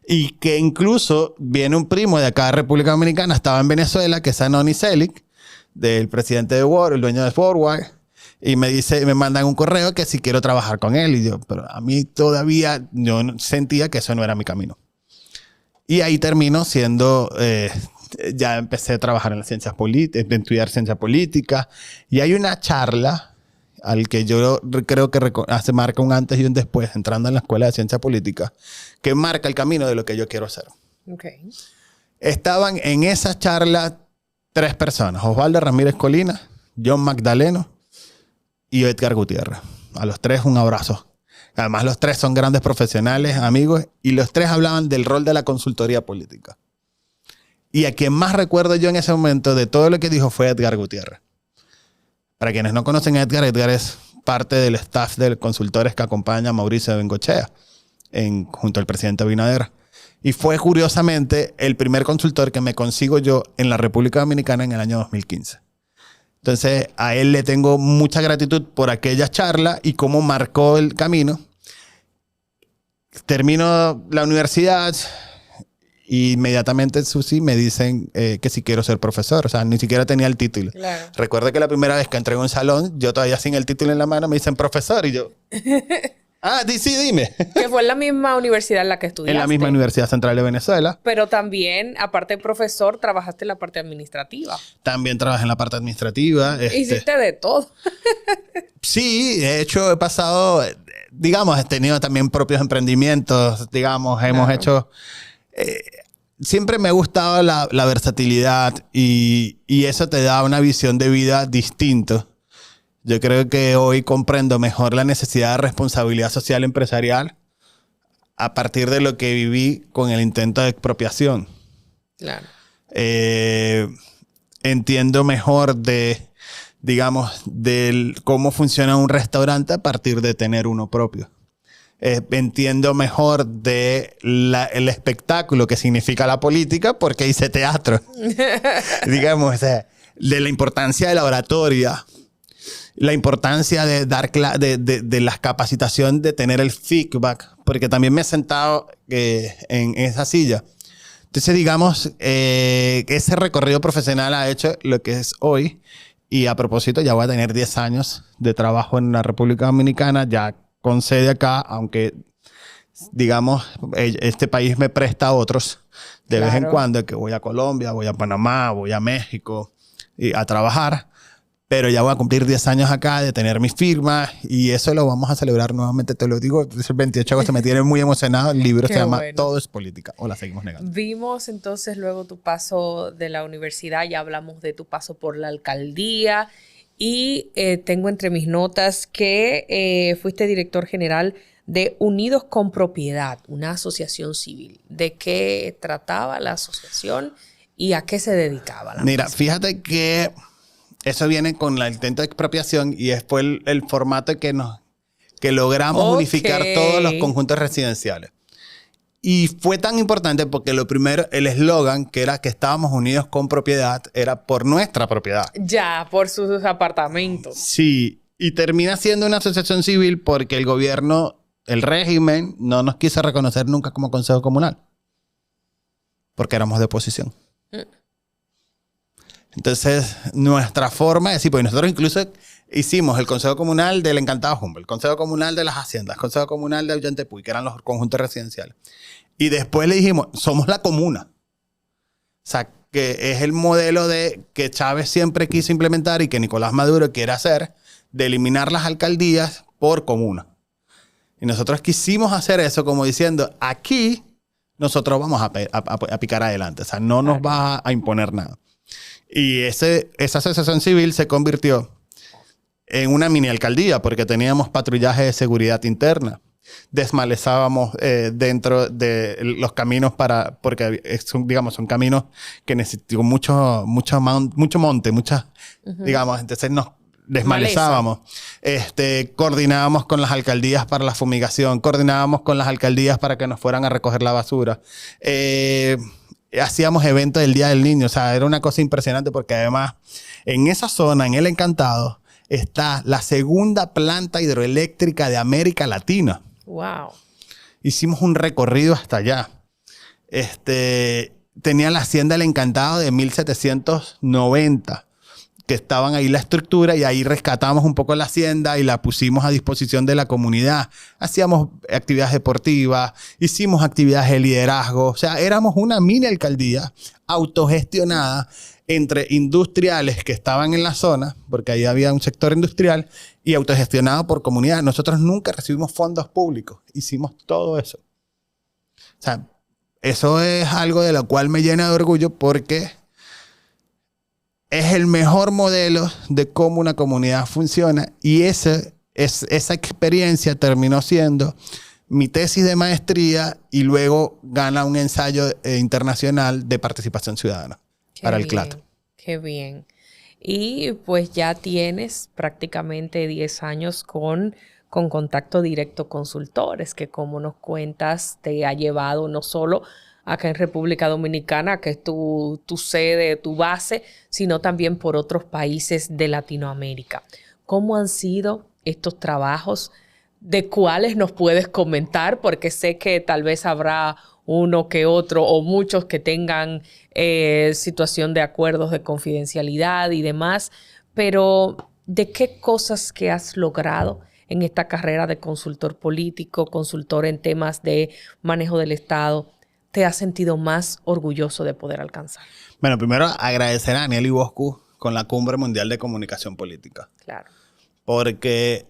Y que incluso viene un primo de acá de República Dominicana, estaba en Venezuela, que es Anoni Selic, del presidente de World, el dueño de Forward. Y me mandan un correo que si quiero trabajar con él. Y yo, pero a mí todavía yo sentía que eso no era mi camino. Y ahí termino siendo, ya empecé a trabajar en las ciencias políticas, a estudiar ciencia política. Y hay una charla al que yo creo que marca un antes y un después, entrando en la escuela de ciencia política, que marca el camino de lo que yo quiero hacer. Okay. Estaban en esa charla 3 personas, Osvaldo Ramírez Colina, John Magdaleno y Edgar Gutiérrez. A los 3 un abrazo. Además, los 3 son grandes profesionales, amigos, y los 3 hablaban del rol de la consultoría política. Y a quien más recuerdo yo en ese momento de todo lo que dijo fue Edgar Gutiérrez. Para quienes no conocen a Edgar, Edgar es parte del staff de consultores que acompaña a Mauricio Bengochea junto al presidente Abinader. Y fue, curiosamente, el primer consultor que me consigo yo en la República Dominicana en el año 2015. Entonces, a él le tengo mucha gratitud por aquella charla y cómo marcó el camino. Termino la universidad y inmediatamente, Susi, me dicen que si quiero ser profesor. O sea, ni siquiera tenía el título. Claro. Recuerdo que la primera vez que entré en un salón, yo todavía sin el título en la mano, me dicen profesor y yo... sí, dime. Que fue en la misma universidad en la que estudiaste. En la misma Universidad Central de Venezuela. Pero también, aparte de profesor, trabajaste en la parte administrativa. También trabajé en la parte administrativa. Hiciste de todo. Sí, de hecho he pasado, digamos, he tenido también propios emprendimientos, digamos, hemos hecho... siempre me ha gustado la versatilidad y eso te da una visión de vida distinta. Yo creo que hoy comprendo mejor la necesidad de responsabilidad social empresarial a partir de lo que viví con el intento de expropiación. Claro. Entiendo mejor digamos, cómo funciona un restaurante a partir de tener uno propio. Entiendo mejor el espectáculo que significa la política porque hice teatro. Digamos, de la importancia de la oratoria. La importancia de de la capacitación, de tener el feedback, porque también me he sentado en esa silla. Entonces, digamos, ese recorrido profesional ha hecho lo que es hoy. Y a propósito, ya voy a tener 10 años de trabajo en la República Dominicana, ya con sede acá, aunque, digamos, este país me presta a otros de vez en cuando, que voy a Colombia, voy a Panamá, voy a México a trabajar. Pero ya voy a cumplir 10 años acá de tener mi firma y eso lo vamos a celebrar nuevamente, te lo digo. Es el 28 de agosto, me tiene muy emocionado. El libro se llama Todo es Política o la seguimos negando. Vimos entonces luego tu paso de la universidad, ya hablamos de tu paso por la alcaldía y tengo entre mis notas que fuiste director general de Unidos con Propiedad, una asociación civil. ¿De qué trataba la asociación y a qué se dedicaba? Mira, fíjate que... eso viene con el intento de expropiación y fue el formato que logramos unificar todos los conjuntos residenciales. Y fue tan importante porque lo primero, el eslogan, que era que estábamos unidos con propiedad, era por nuestra propiedad. Ya, por sus apartamentos. Sí, y termina siendo una asociación civil porque el gobierno, el régimen, no nos quiso reconocer nunca como consejo comunal. Porque éramos de oposición. Entonces, nuestra forma de decir, pues nosotros incluso hicimos el Consejo Comunal del Encantado Humboldt, el Consejo Comunal de las Haciendas, el Consejo Comunal de Ollantaypuy, que eran los conjuntos residenciales. Y después le dijimos, somos la comuna. O sea, que es el modelo que Chávez siempre quiso implementar y que Nicolás Maduro quiere hacer, de eliminar las alcaldías por comuna. Y nosotros quisimos hacer eso como diciendo, aquí nosotros vamos a picar adelante. O sea, no nos va a imponer nada. Y esa asociación civil se convirtió en una mini alcaldía porque teníamos patrullaje de seguridad interna. Desmalezábamos dentro de los caminos porque son caminos que necesitan mucho monte, digamos, entonces nos desmalezábamos. Coordinábamos con las alcaldías para la fumigación, coordinábamos con las alcaldías para que nos fueran a recoger la basura. Hacíamos eventos del Día del Niño, o sea, era una cosa impresionante porque además en esa zona, en El Encantado, está la segunda planta hidroeléctrica de América Latina. Wow. Hicimos un recorrido hasta allá. Tenía la hacienda El Encantado de 1790, que estaban ahí la estructura y ahí rescatamos un poco la hacienda y la pusimos a disposición de la comunidad. Hacíamos actividades deportivas, hicimos actividades de liderazgo. O sea, éramos una mini alcaldía autogestionada entre industriales que estaban en la zona, porque ahí había un sector industrial, y autogestionado por comunidad. Nosotros nunca recibimos fondos públicos. Hicimos todo eso. O sea, eso es algo de lo cual me llena de orgullo porque es el mejor modelo de cómo una comunidad funciona y esa experiencia terminó siendo mi tesis de maestría y luego gana un ensayo internacional de participación ciudadana para el CLAT. Qué bien. Y pues ya tienes prácticamente 10 años con contacto directo consultores, que como nos cuentas te ha llevado no solo acá en República Dominicana, que es tu sede, tu base, sino también por otros países de Latinoamérica. ¿Cómo han sido estos trabajos? ¿De cuáles nos puedes comentar? Porque sé que tal vez habrá uno que otro o muchos que tengan situación de acuerdos de confidencialidad y demás, pero ¿de qué cosas que has logrado en esta carrera de consultor político, consultor en temas de manejo del Estado, te has sentido más orgulloso de poder alcanzar? Bueno, primero agradecer a Daniel Iboscu con la Cumbre Mundial de Comunicación Política. Claro. Porque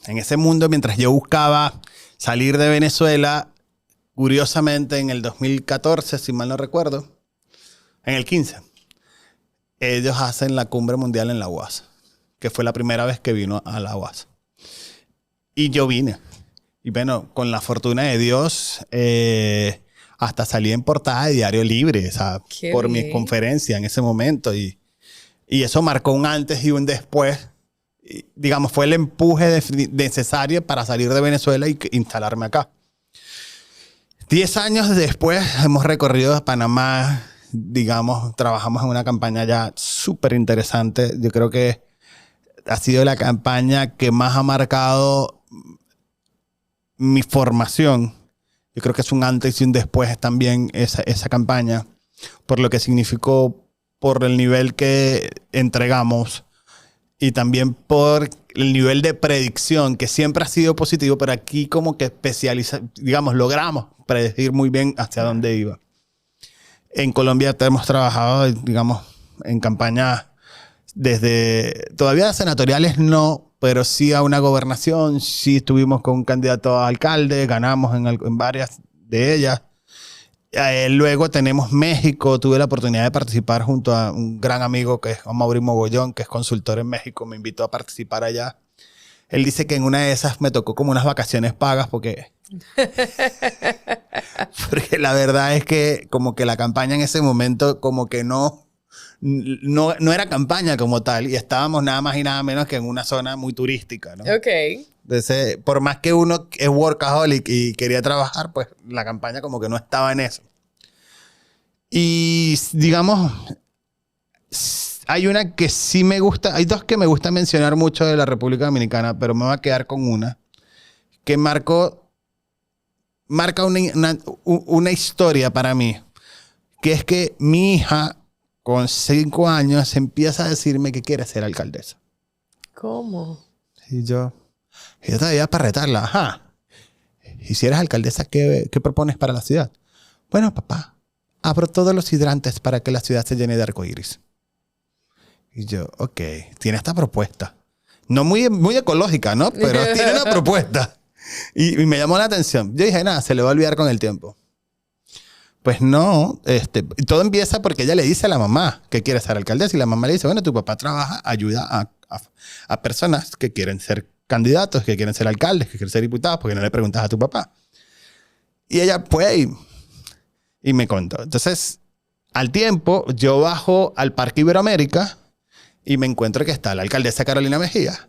en ese mundo, mientras yo buscaba salir de Venezuela, curiosamente en el 2014, si mal no recuerdo, en el 15, ellos hacen la Cumbre Mundial en la UAS, que fue la primera vez que vino a la UAS. Y yo vine. Y bueno, con la fortuna de Dios, hasta salí en portada de Diario Libre, o sea, por mi conferencia en ese momento. Y eso marcó un antes y un después. Y, digamos, fue el empuje necesario para salir de Venezuela y instalarme acá. 10 años después hemos recorrido Panamá, digamos, trabajamos en una campaña ya súper interesante. Yo creo que ha sido la campaña que más ha marcado mi formación. Yo creo que es un antes y un después también esa campaña, por lo que significó, por el nivel que entregamos y también por el nivel de predicción, que siempre ha sido positivo, pero aquí como que logramos predecir muy bien hacia dónde iba. En Colombia hemos trabajado, digamos, en campañas todavía senatoriales no, pero sí a una gobernación, sí estuvimos con un candidato a alcalde, ganamos en varias de ellas. Luego tenemos México, tuve la oportunidad de participar junto a un gran amigo que es Mauri Mogollón, que es consultor en México, me invitó a participar allá. Él dice que en una de esas me tocó como unas vacaciones pagas porque la verdad es que como que la campaña en ese momento como que no era campaña como tal y estábamos nada más y nada menos que en una zona muy turística, ¿no? Ok. Entonces, por más que uno es workaholic y quería trabajar, pues la campaña como que no estaba en eso. Y digamos, hay una que sí me gusta, hay dos que me gusta mencionar mucho de la República Dominicana, pero me voy a quedar con una que marca una historia para mí, que es que mi hija, con 5 años, empieza a decirme que quiere ser alcaldesa. ¿Cómo? Y yo todavía para retarla, ajá. Y si eres alcaldesa, ¿qué propones para la ciudad? Bueno, papá, abro todos los hidrantes para que la ciudad se llene de arcoíris. Y yo, ok, tiene esta propuesta. No muy, muy ecológica, ¿no? Pero tiene una propuesta. Y me llamó la atención. Yo dije, nada, se le va a olvidar con el tiempo. Pues no, todo empieza porque ella le dice a la mamá que quiere ser alcaldesa y la mamá le dice, bueno, tu papá trabaja, ayuda a personas que quieren ser candidatos, que quieren ser alcaldes, que quieren ser diputados, porque no le preguntas a tu papá. Y ella fue y me contó. Entonces, al tiempo, yo bajo al Parque Iberoamérica y me encuentro que está la alcaldesa Carolina Mejía.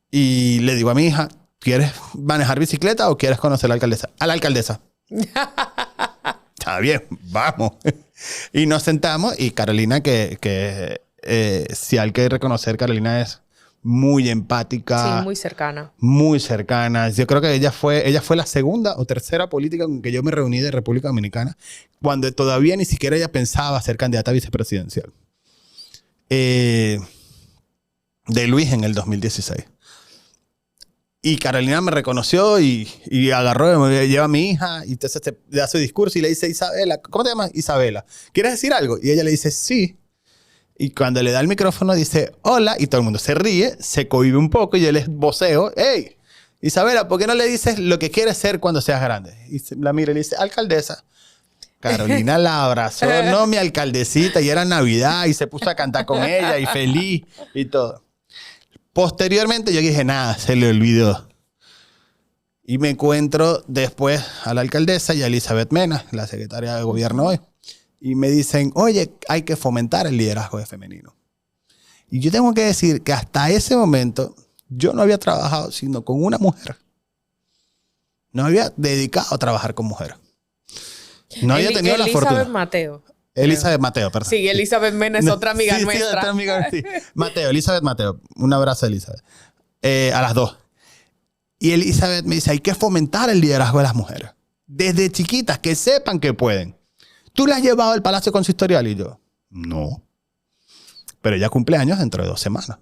Y le digo a mi hija, ¿quieres manejar bicicleta o quieres conocer a la alcaldesa? Está bien, vamos. Y nos sentamos y Carolina, si hay que reconocer, Carolina es muy empática. Sí, muy cercana. Muy cercana. Yo creo que ella fue la segunda o tercera política con que yo me reuní de República Dominicana cuando todavía ni siquiera ella pensaba ser candidata a vicepresidencial. De Luis en el 2016. Y Carolina me reconoció y agarró, me lleva a mi hija y entonces le da su discurso y le dice, Isabela, ¿cómo te llamas? Isabela. ¿Quieres decir algo? Y ella le dice, sí. Y cuando le da el micrófono dice, hola, y todo el mundo se ríe, se cohíbe un poco y yo les voceo, hey, Isabela, ¿por qué no le dices lo que quieres ser cuando seas grande? Y la mira y le dice, alcaldesa. Carolina la abrazó, no, mi alcaldesita, y era Navidad y se puso a cantar con ella y feliz y todo. Posteriormente yo dije, nada, se le olvidó. Y me encuentro después a la alcaldesa y a Elizabeth Mena, la secretaria de gobierno hoy. Y me dicen, oye, hay que fomentar el liderazgo femenino. Y yo tengo que decir que hasta ese momento yo no había trabajado sino con una mujer. No había dedicado a trabajar con mujeres. No había tenido la fortuna. Elizabeth Mateo. Elizabeth Mateo, perdón. Sí, Elizabeth Mena es otra amiga nuestra. Sí, otra amiga, sí. Mateo, Elizabeth Mateo. Un abrazo a Elizabeth. A las dos. Y Elizabeth me dice, hay que fomentar el liderazgo de las mujeres. Desde chiquitas, que sepan que pueden. ¿Tú la has llevado al Palacio Consistorial? Y yo, no. Pero ella cumple años dentro de 2 semanas.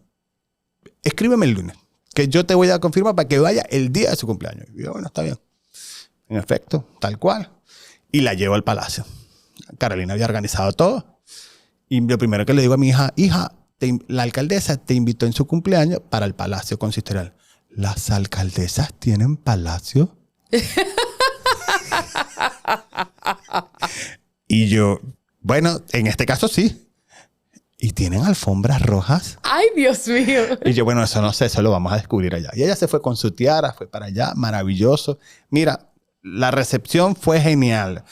Escríbeme el lunes, que yo te voy a confirmar para que vaya el día de su cumpleaños. Y yo, bueno, está bien. En efecto, tal cual. Y la llevo al Palacio. Carolina había organizado todo. Y lo primero que le digo a mi hija, la alcaldesa te invitó en su cumpleaños para el Palacio Consistorial. ¿Las alcaldesas tienen palacio? Y yo, bueno, en este caso sí. ¿Y tienen alfombras rojas? ¡Ay, Dios mío! Y yo, bueno, eso no sé, eso lo vamos a descubrir allá. Y ella se fue con su tiara, fue para allá, maravilloso. Mira, la recepción fue genial.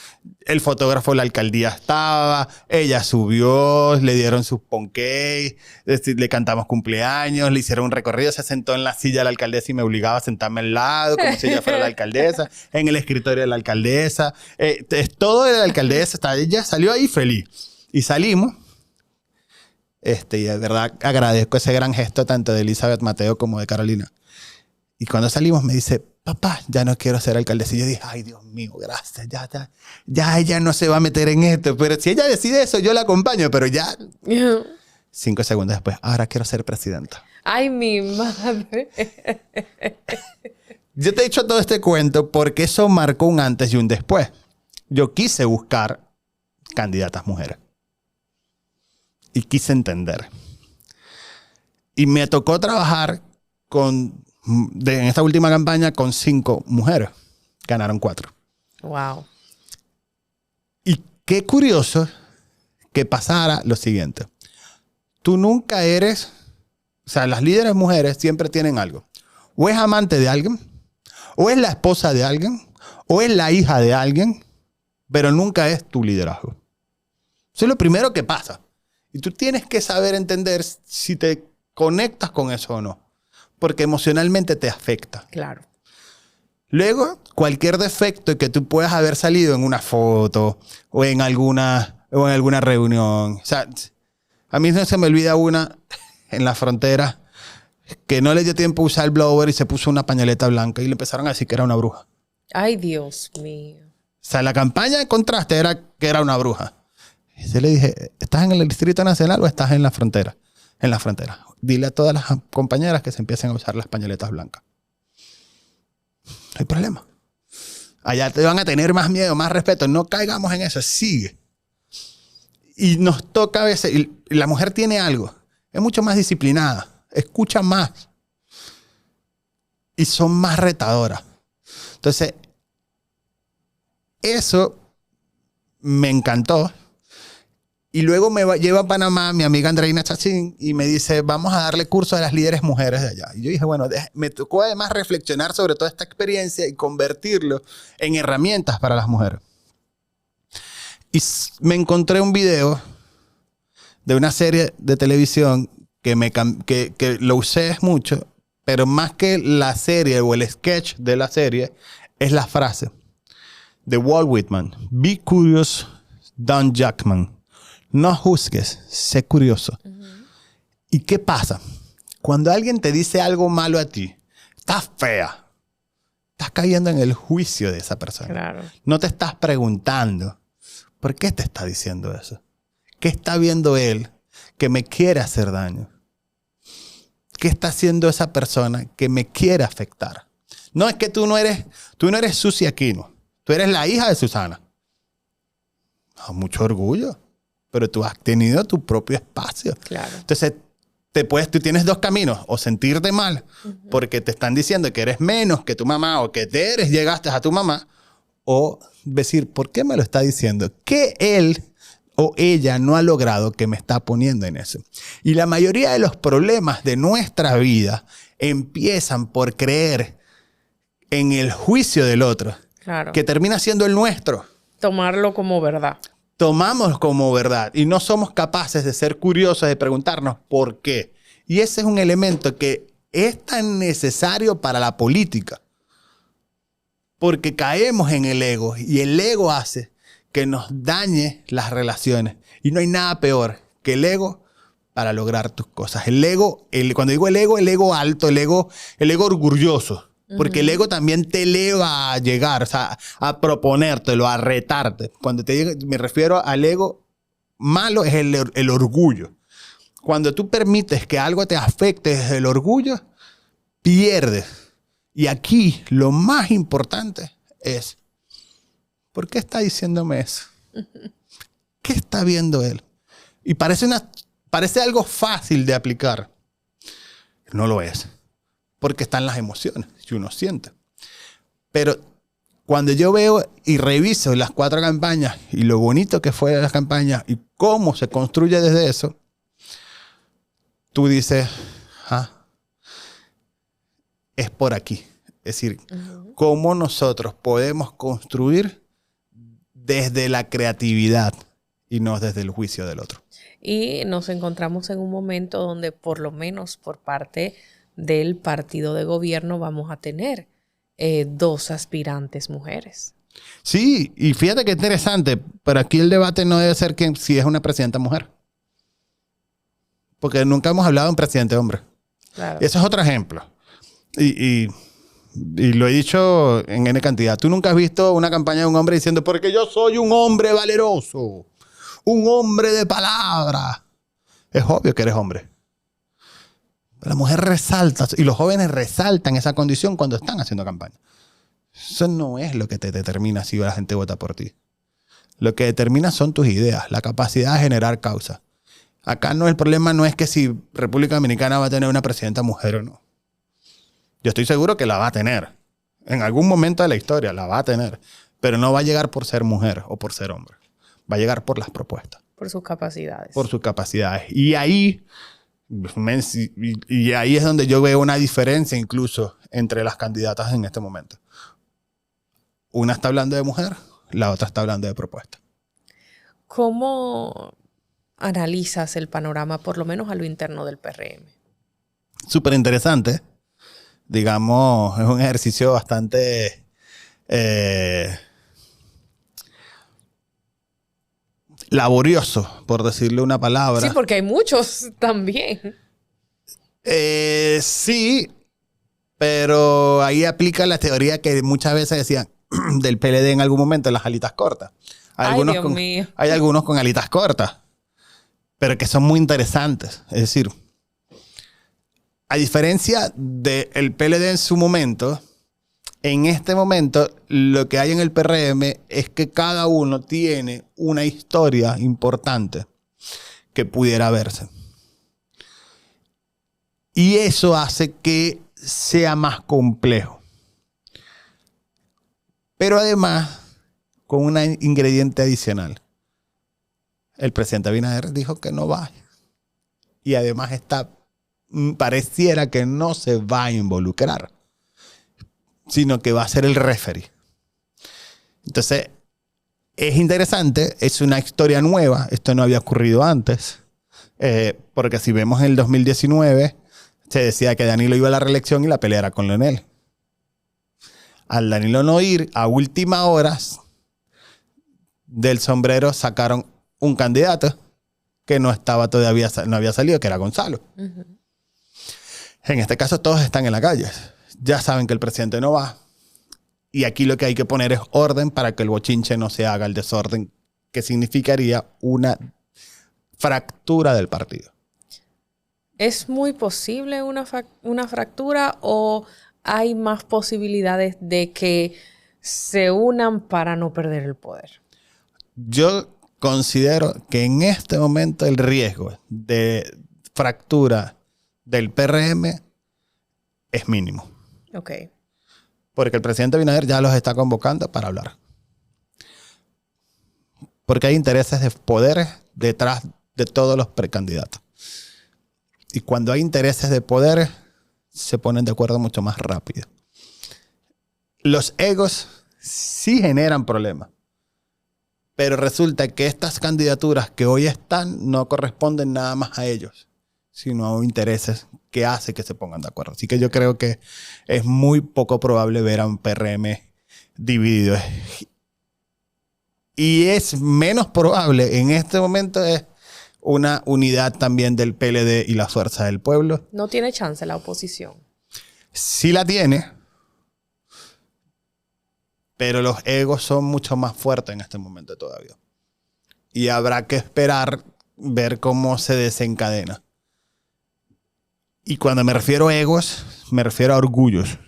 El fotógrafo de la alcaldía estaba, ella subió, le dieron sus ponqués, le cantamos cumpleaños, le hicieron un recorrido, se sentó en la silla de la alcaldesa y me obligaba a sentarme al lado, como si ella fuera la alcaldesa, en el escritorio de la alcaldesa. Todo de la alcaldesa, ella salió ahí feliz. Y salimos. Y de verdad agradezco ese gran gesto tanto de Elizabeth Mateo como de Carolina. Y cuando salimos me dice, papá, ya no quiero ser alcaldesa. Y yo dije, ay, Dios mío, gracias. Ya ella no se va a meter en esto. Pero si ella decide eso, yo la acompaño. Pero ya 5 segundos después, ahora quiero ser presidenta. Ay, mi madre. Yo te he dicho todo este cuento porque eso marcó un antes y un después. Yo quise buscar candidatas mujeres. Y quise entender. Y me tocó trabajar en esta última campaña con 5 mujeres. Ganaron 4. Wow. Y qué curioso que pasara lo siguiente. Tú nunca eres... O sea, las líderes mujeres siempre tienen algo. O es amante de alguien, o es la esposa de alguien, o es la hija de alguien, pero nunca es tu liderazgo. Eso es lo primero que pasa. Y tú tienes que saber entender si te conectas con eso o no. Porque emocionalmente te afecta. Claro. Luego, cualquier defecto que tú puedas haber salido en una foto o en alguna reunión. O sea, a mí no se me olvida una en la frontera que no le dio tiempo a usar el blower y se puso una pañoleta blanca y le empezaron a decir que era una bruja. Ay, Dios mío. O sea, la campaña de contraste era que era una bruja. Y yo le dije, ¿estás en el Distrito Nacional o estás en la frontera? En la frontera. Dile a todas las compañeras que se empiecen a usar las pañoletas blancas. No hay problema. Allá te van a tener más miedo, más respeto. No caigamos en eso. Sigue. Y nos toca a veces... Y la mujer tiene algo. Es mucho más disciplinada. Escucha más. Y son más retadoras. Entonces, eso me encantó. Y luego me lleva a Panamá mi amiga Andreina Chachín y me dice, vamos a darle curso a las líderes mujeres de allá. Y yo dije, bueno, me tocó además reflexionar sobre toda esta experiencia y convertirlo en herramientas para las mujeres. Y me encontré un video de una serie de televisión que lo usé mucho, pero más que la serie o el sketch de la serie, es la frase de Walt Whitman. Be curious, Don Jackman. No juzgues, sé curioso. ¿Y qué pasa? Cuando alguien te dice algo malo a ti, estás fea. Estás cayendo en el juicio de esa persona. Claro. No te estás preguntando, ¿por qué te está diciendo eso? ¿Qué está viendo él que me quiere hacer daño? ¿Qué está haciendo esa persona que me quiere afectar? No es que tú no eres Susi Aquino. Tú eres la hija de Susana. Mucho orgullo. Pero tú has tenido tu propio espacio. Claro. Entonces, tú tienes dos caminos. O sentirte mal porque te están diciendo que eres menos que tu mamá o que llegaste a tu mamá. O decir, ¿por qué me lo está diciendo? ¿Qué él o ella no ha logrado que me está poniendo en eso? Y la mayoría de los problemas de nuestra vida empiezan por creer en el juicio del otro. Claro. Que termina siendo el nuestro. Tomarlo como verdad. Tomamos como verdad y no somos capaces de ser curiosos, de preguntarnos por qué. Y ese es un elemento que es tan necesario para la política. Porque caemos en el ego y el ego hace que nos dañe las relaciones. Y no hay nada peor que el ego para lograr tus cosas. El ego, cuando digo el ego alto, el ego orgulloso. Porque el ego también te eleva a llegar, o sea, a proponértelo, a retarte. Cuando me refiero al ego malo es el orgullo. Cuando tú permites que algo te afecte desde el orgullo, pierdes. Y aquí lo más importante es, ¿por qué está diciéndome eso? ¿Qué está viendo él? Y parece algo fácil de aplicar. No lo es. Porque están las emociones que uno siente. Pero cuando yo veo y reviso las 4 campañas y lo bonito que fue las campañas y cómo se construye desde eso, tú dices, es por aquí. Es decir, cómo nosotros podemos construir desde la creatividad y no desde el juicio del otro. Y nos encontramos en un momento donde por lo menos por parte del partido de gobierno vamos a tener 2 aspirantes mujeres. Sí, y fíjate que interesante, pero aquí el debate no debe ser si es una presidenta mujer. Porque nunca hemos hablado de un presidente hombre. Claro. Ese es otro ejemplo. Y lo he dicho en N cantidad. Tú nunca has visto una campaña de un hombre diciendo, porque yo soy un hombre valeroso, un hombre de palabra. Es obvio que eres hombre. La mujer resalta y los jóvenes resaltan esa condición cuando están haciendo campaña. Eso no es lo que te determina si la gente vota por ti. Lo que determina son tus ideas, la capacidad de generar causa. Acá el problema no es que si República Dominicana va a tener una presidenta mujer o no. Yo estoy seguro que la va a tener. En algún momento de la historia la va a tener. Pero no va a llegar por ser mujer o por ser hombre. Va a llegar por las propuestas. Por sus capacidades. Por sus capacidades. Y ahí es donde yo veo una diferencia incluso entre las candidatas en este momento. Una está hablando de mujer, la otra está hablando de propuesta. ¿Cómo analizas el panorama, por lo menos a lo interno del PRM? Súper interesante. Digamos, es un ejercicio bastante laborioso, por decirle una palabra. Sí, porque hay muchos también. Sí, pero ahí aplica la teoría que muchas veces decían del PLD en algún momento, las alitas cortas. Dios mío. Hay algunos con alitas cortas, pero que son muy interesantes. Es decir, a diferencia del PLD en su momento, en este momento lo que hay en el PRM es que cada uno tiene una historia importante que pudiera verse. Y eso hace que sea más complejo. Pero además, con un ingrediente adicional. El presidente Abinader dijo que no va. Y además pareciera que no se va a involucrar, sino que va a ser el referee. Entonces, es interesante, es una historia nueva. Esto no había ocurrido antes. Porque si vemos en el 2019, se decía que Danilo iba a la reelección y la pelea era con Leonel. Al Danilo no ir, a última hora, del sombrero sacaron un candidato que no estaba todavía, no había salido, que era Gonzalo. Uh-huh. En este caso todos están en la calle. Ya saben que el presidente no va. Y aquí lo que hay que poner es orden para que el bochinche no se haga el desorden, que significaría una fractura del partido. ¿Es muy posible una fractura o hay más posibilidades de que se unan para no perder el poder? Yo considero que en este momento el riesgo de fractura del PRM es mínimo. Ok. Porque el presidente Abinader ya los está convocando para hablar. Porque hay intereses de poder detrás de todos los precandidatos. Y cuando hay intereses de poder, se ponen de acuerdo mucho más rápido. Los egos sí generan problemas. Pero resulta que estas candidaturas que hoy están no corresponden nada más a ellos, sino a intereses que hace que se pongan de acuerdo. Así que yo creo que es muy poco probable ver a un PRM dividido. Y es menos probable en este momento es una unidad también del PLD y la Fuerza del Pueblo. No tiene chance la oposición. Sí la tiene, pero los egos son mucho más fuertes en este momento todavía. Y habrá que esperar ver cómo se desencadena. Y cuando me refiero a egos, me refiero a orgullos.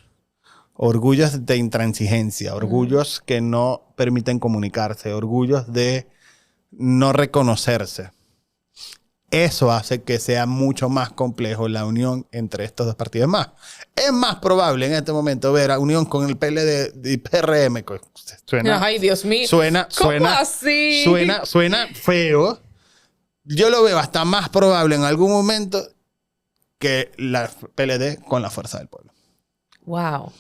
Orgullos de intransigencia, orgullos que no permiten comunicarse, orgullos de no reconocerse. Eso hace que sea mucho más complejo la unión entre estos dos partidos. Es más probable en este momento ver a unión con el PLD y PRM. Ay, Dios mío. ¿Cómo así? Suena feo. Yo lo veo hasta más probable en algún momento que la PLD con la Fuerza del Pueblo. Wow.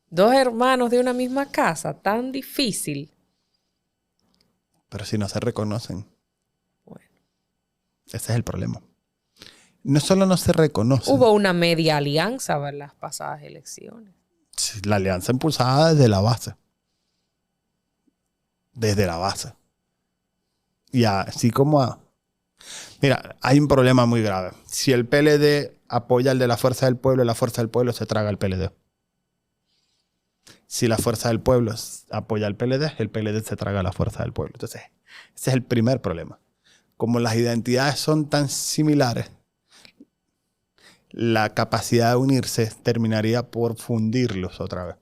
Dos hermanos de una misma casa, tan difícil. Pero si no se reconocen. Ese es el problema. No solo no se reconocen. Hubo una media alianza en las pasadas elecciones. La alianza impulsada desde la base. Desde la base. Y así como Mira, hay un problema muy grave. Si el PLD apoya al de la Fuerza del Pueblo se traga al PLD. Si la Fuerza del Pueblo apoya al PLD se traga a la Fuerza del Pueblo. Entonces, ese es el primer problema. Como las identidades son tan similares, la capacidad de unirse terminaría por fundirlos otra vez.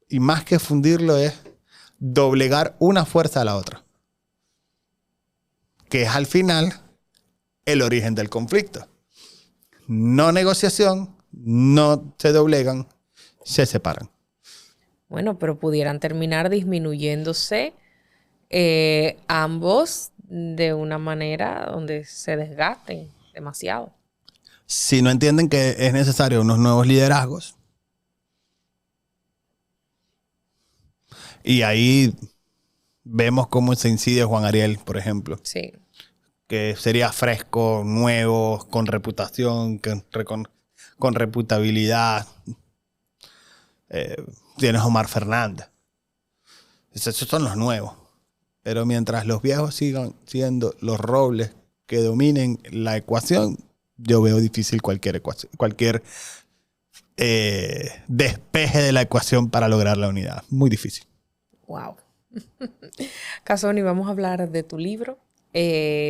Y más que fundirlo es doblegar una fuerza a la otra. Que es al final el origen del conflicto. No negociación, no se doblegan, se separan. Bueno, pero pudieran terminar disminuyéndose ambos de una manera donde se desgasten demasiado. Si no entienden que es necesario unos nuevos liderazgos, y ahí vemos cómo se incide Juan Ariel, por ejemplo. Sí. Que sería fresco, nuevo, con reputación, con reputabilidad. Tienes Omar Fernández. Esos son los nuevos. Pero mientras los viejos sigan siendo los robles que dominen la ecuación, yo veo difícil cualquier despeje de la ecuación para lograr la unidad. Muy difícil. Wow. Casoni, vamos a hablar de tu libro.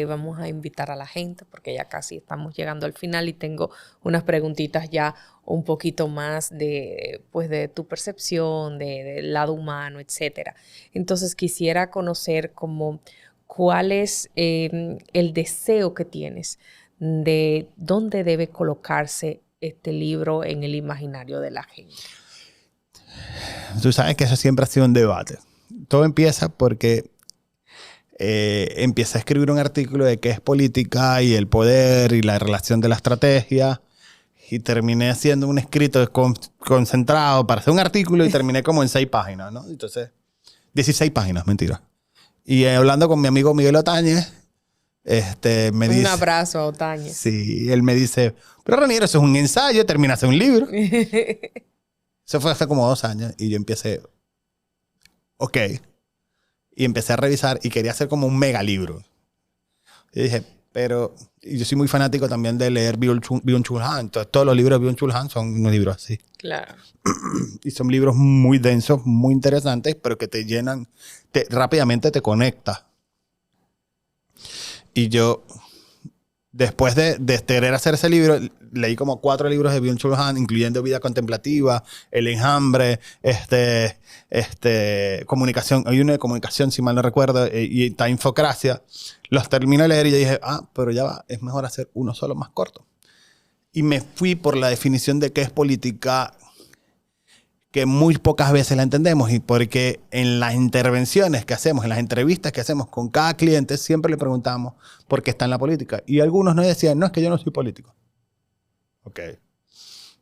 Vamos a invitar a la gente porque ya casi estamos llegando al final y tengo unas preguntitas ya un poquito más de tu percepción, del lado humano, etcétera. Entonces quisiera conocer cuál es el deseo que tienes de dónde debe colocarse este libro en el imaginario de la gente. Tú sabes que eso siempre ha sido un debate. Todo empieza porque empecé a escribir un artículo de qué es política y el poder y la relación de la estrategia, y terminé haciendo un escrito concentrado para hacer un artículo y terminé como en 6 páginas, ¿no? Entonces, 16 páginas, mentira. Y hablando con mi amigo Miguel Otañez, me dice... Un abrazo a Otañez. Sí, él me dice, pero Raniero, eso es un ensayo, terminaste un libro. Eso fue hace como 2 años y yo empecé, ok, y empecé a revisar y quería hacer como un mega libro. Y dije, pero y yo soy muy fanático también de leer Byung-Chul Han. Entonces, todos los libros de Byung-Chul Han son unos libros así. Claro. Y son libros muy densos, muy interesantes, pero que te llenan, rápidamente te conecta. Y yo, después de querer hacer ese libro, leí como 4 libros de Byung-Chul Han, incluyendo Vida Contemplativa, El Enjambre, Comunicación, hay uno de comunicación, si mal no recuerdo, y Timefocracia. Los terminé de leer y yo dije, pero ya va, es mejor hacer uno solo más corto. Y me fui por la definición de qué es política, que muy pocas veces la entendemos, y porque en las intervenciones que hacemos, en las entrevistas que hacemos con cada cliente, siempre le preguntamos por qué está en la política. Y algunos nos decían, no, es que yo no soy político. Ok.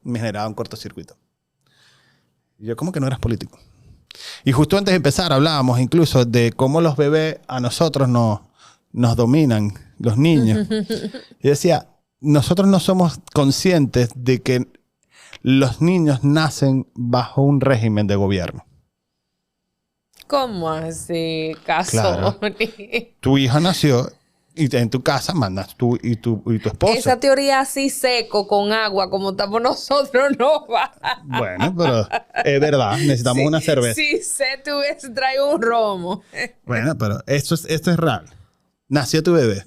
Me generaba un cortocircuito. Y yo, ¿cómo que no eras político? Y justo antes de empezar hablábamos incluso de cómo los bebés a nosotros nos dominan, los niños. Y decía, nosotros no somos conscientes de que los niños nacen bajo un régimen de gobierno. ¿Cómo así, Claro. Casoni? Tu hija nació y en tu casa mandas tú y tu esposa. Esa teoría así seco, con agua, como estamos nosotros, no va. Bueno, pero es verdad. Necesitamos una cerveza. Si se te hubiese traído un romo. Bueno, pero esto es real. Nació tu bebé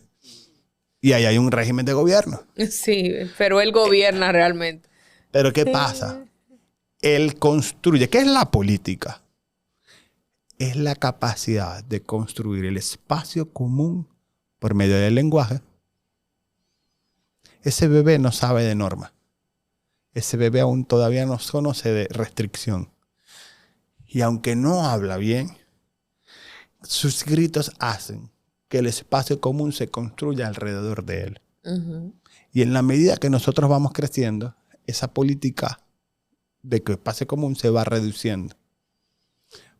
y ahí hay un régimen de gobierno. Sí, pero él gobierna realmente. Pero ¿qué pasa? Él construye. ¿Qué es la política? Es la capacidad de construir el espacio común por medio del lenguaje. Ese bebé no sabe de norma. Ese bebé aún todavía no conoce de restricción. Y aunque no habla bien, sus gritos hacen que el espacio común se construya alrededor de él. Uh-huh. Y en la medida que nosotros vamos creciendo, esa política de que espacio común se va reduciendo.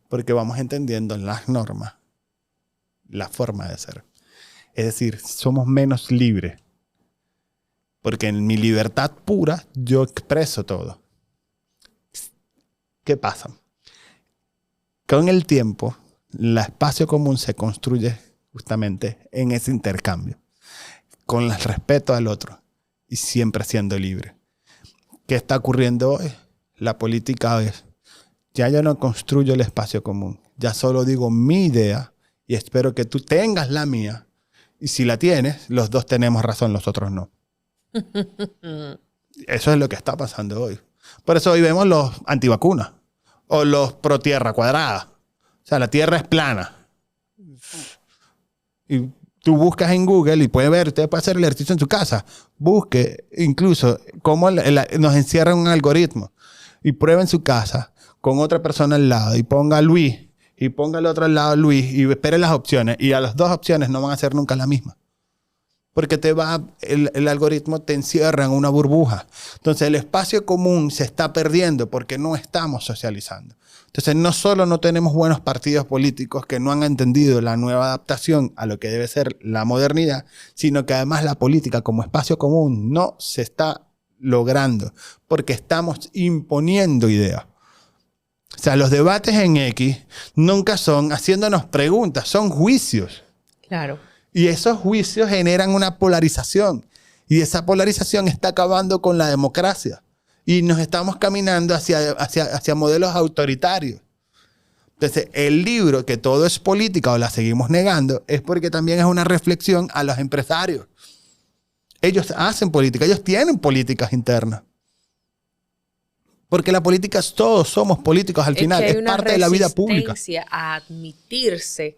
Porque vamos entendiendo las normas, la forma de ser. Es decir, somos menos libres. Porque en mi libertad pura yo expreso todo. ¿Qué pasa? Con el tiempo, el espacio común se construye justamente en ese intercambio. Con el respeto al otro y siempre siendo libre. ¿Qué está ocurriendo hoy? La política es, ya yo no construyo el espacio común, ya solo digo mi idea y espero que tú tengas la mía. Y si la tienes, los dos tenemos razón, los otros no. Eso es lo que está pasando hoy. Por eso hoy vemos los antivacunas o los pro tierra cuadrada. O sea, la tierra es plana. Y tú buscas en Google y puedes ver, usted puede hacer el ejercicio en su casa. Busque incluso cómo nos encierra un algoritmo y prueba en su casa con otra persona al lado y ponga Luis y ponga al otro al lado Luis y espere las opciones y a las 2 opciones no van a ser nunca la misma. Porque el algoritmo te encierra en una burbuja. Entonces el espacio común se está perdiendo porque no estamos socializando. Entonces no solo no tenemos buenos partidos políticos que no han entendido la nueva adaptación a lo que debe ser la modernidad, sino que además la política como espacio común no se está logrando porque estamos imponiendo ideas. O sea, los debates en X nunca son haciéndonos preguntas, son juicios. Claro. Y esos juicios generan una polarización. Y esa polarización está acabando con la democracia. Y nos estamos caminando hacia modelos autoritarios. Entonces, el libro, que todo es política o la seguimos negando, es porque también es una reflexión a los empresarios. Ellos hacen política, ellos tienen políticas internas. Porque la política, todos somos políticos al final, que hay es una parte de la vida pública. resistencia a admitirse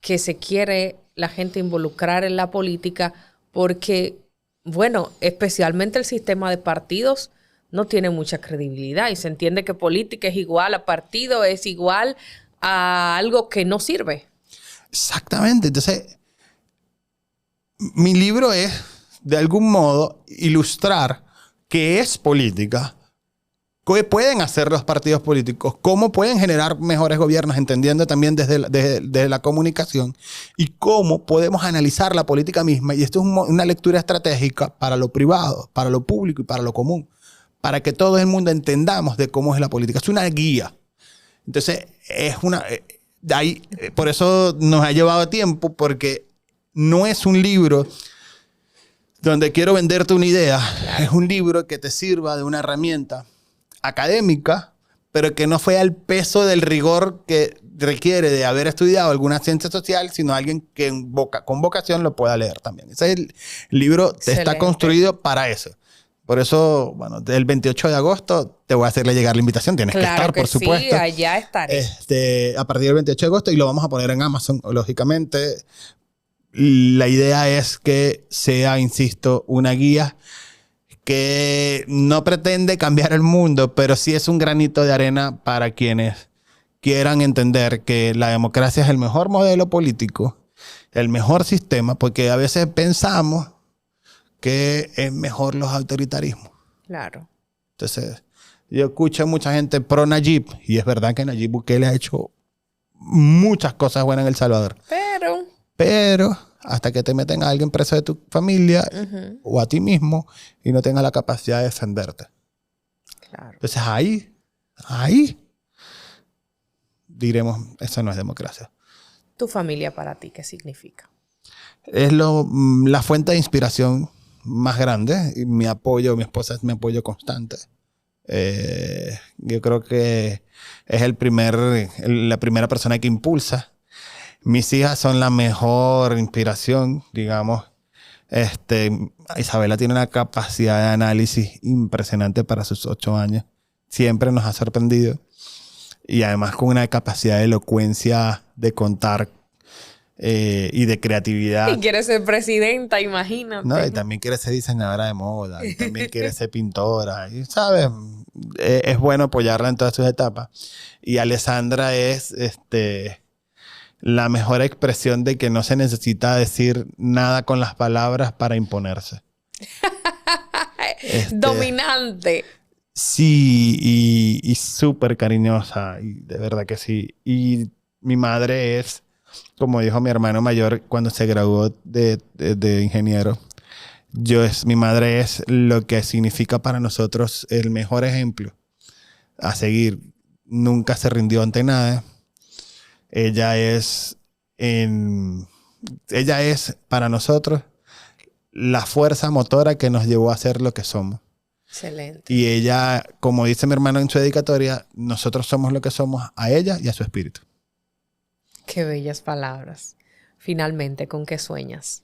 que se quiere la gente involucrar en la política porque, bueno, especialmente el sistema de partidos no tiene mucha credibilidad y se entiende que política es igual a partido, es igual a algo que no sirve. Exactamente. Entonces, mi libro es, de algún modo, ilustrar qué es política, qué pueden hacer los partidos políticos, cómo pueden generar mejores gobiernos, entendiendo también desde la comunicación, y cómo podemos analizar la política misma. Y esto es una lectura estratégica para lo privado, para lo público y para lo común, para que todo el mundo entendamos de cómo es la política. Es una guía. Entonces, por eso nos ha llevado tiempo, porque no es un libro donde quiero venderte una idea. Es un libro que te sirva de una herramienta académica, pero que no fue al peso del rigor que requiere de haber estudiado alguna ciencia social, sino alguien que con vocación lo pueda leer también. Ese es el libro, está construido para eso. Por eso, bueno, el 28 de agosto te voy a hacerle llegar la invitación. Tienes que estar, por supuesto. Sí, allá estaré. A partir del 28 de agosto, y lo vamos a poner en Amazon, lógicamente. La idea es que sea, insisto, una guía que no pretende cambiar el mundo, pero sí es un granito de arena para quienes quieran entender que la democracia es el mejor modelo político, el mejor sistema, porque a veces pensamos que es mejor los autoritarismos. Claro. Entonces, yo escucho a mucha gente pro Nayib, y es verdad que Nayib Bukele ha hecho muchas cosas buenas en El Salvador. Pero hasta que te meten a alguien preso de tu familia o a ti mismo y no tengas la capacidad de defenderte. Claro. Entonces ahí diremos, eso no es democracia. ¿Tu familia para ti qué significa? Es la fuente de inspiración más grande. Y mi esposa es mi apoyo constante. Yo creo que es la primera persona que impulsa. Mis hijas son la mejor inspiración, digamos. Isabela tiene una capacidad de análisis impresionante para sus 8 años. Siempre nos ha sorprendido. Y además con una capacidad de elocuencia, de contar y de creatividad. Y quiere ser presidenta, imagínate. No, y también quiere ser diseñadora de moda. Y también quiere ser pintora. Y, ¿sabes? Es bueno apoyarla en todas sus etapas. Y Alessandra es la mejor expresión de que no se necesita decir nada con las palabras para imponerse. Dominante. Sí, y súper cariñosa, y de verdad que sí. Y mi madre es, como dijo mi hermano mayor cuando se graduó de ingeniero, mi madre es lo que significa para nosotros el mejor ejemplo a seguir. Nunca se rindió ante nada. Ella es para nosotros la fuerza motora que nos llevó a ser lo que somos. Excelente. Y ella, como dice mi hermano en su dedicatoria, nosotros somos lo que somos a ella y a su espíritu. Qué bellas palabras. Finalmente, ¿con qué sueñas?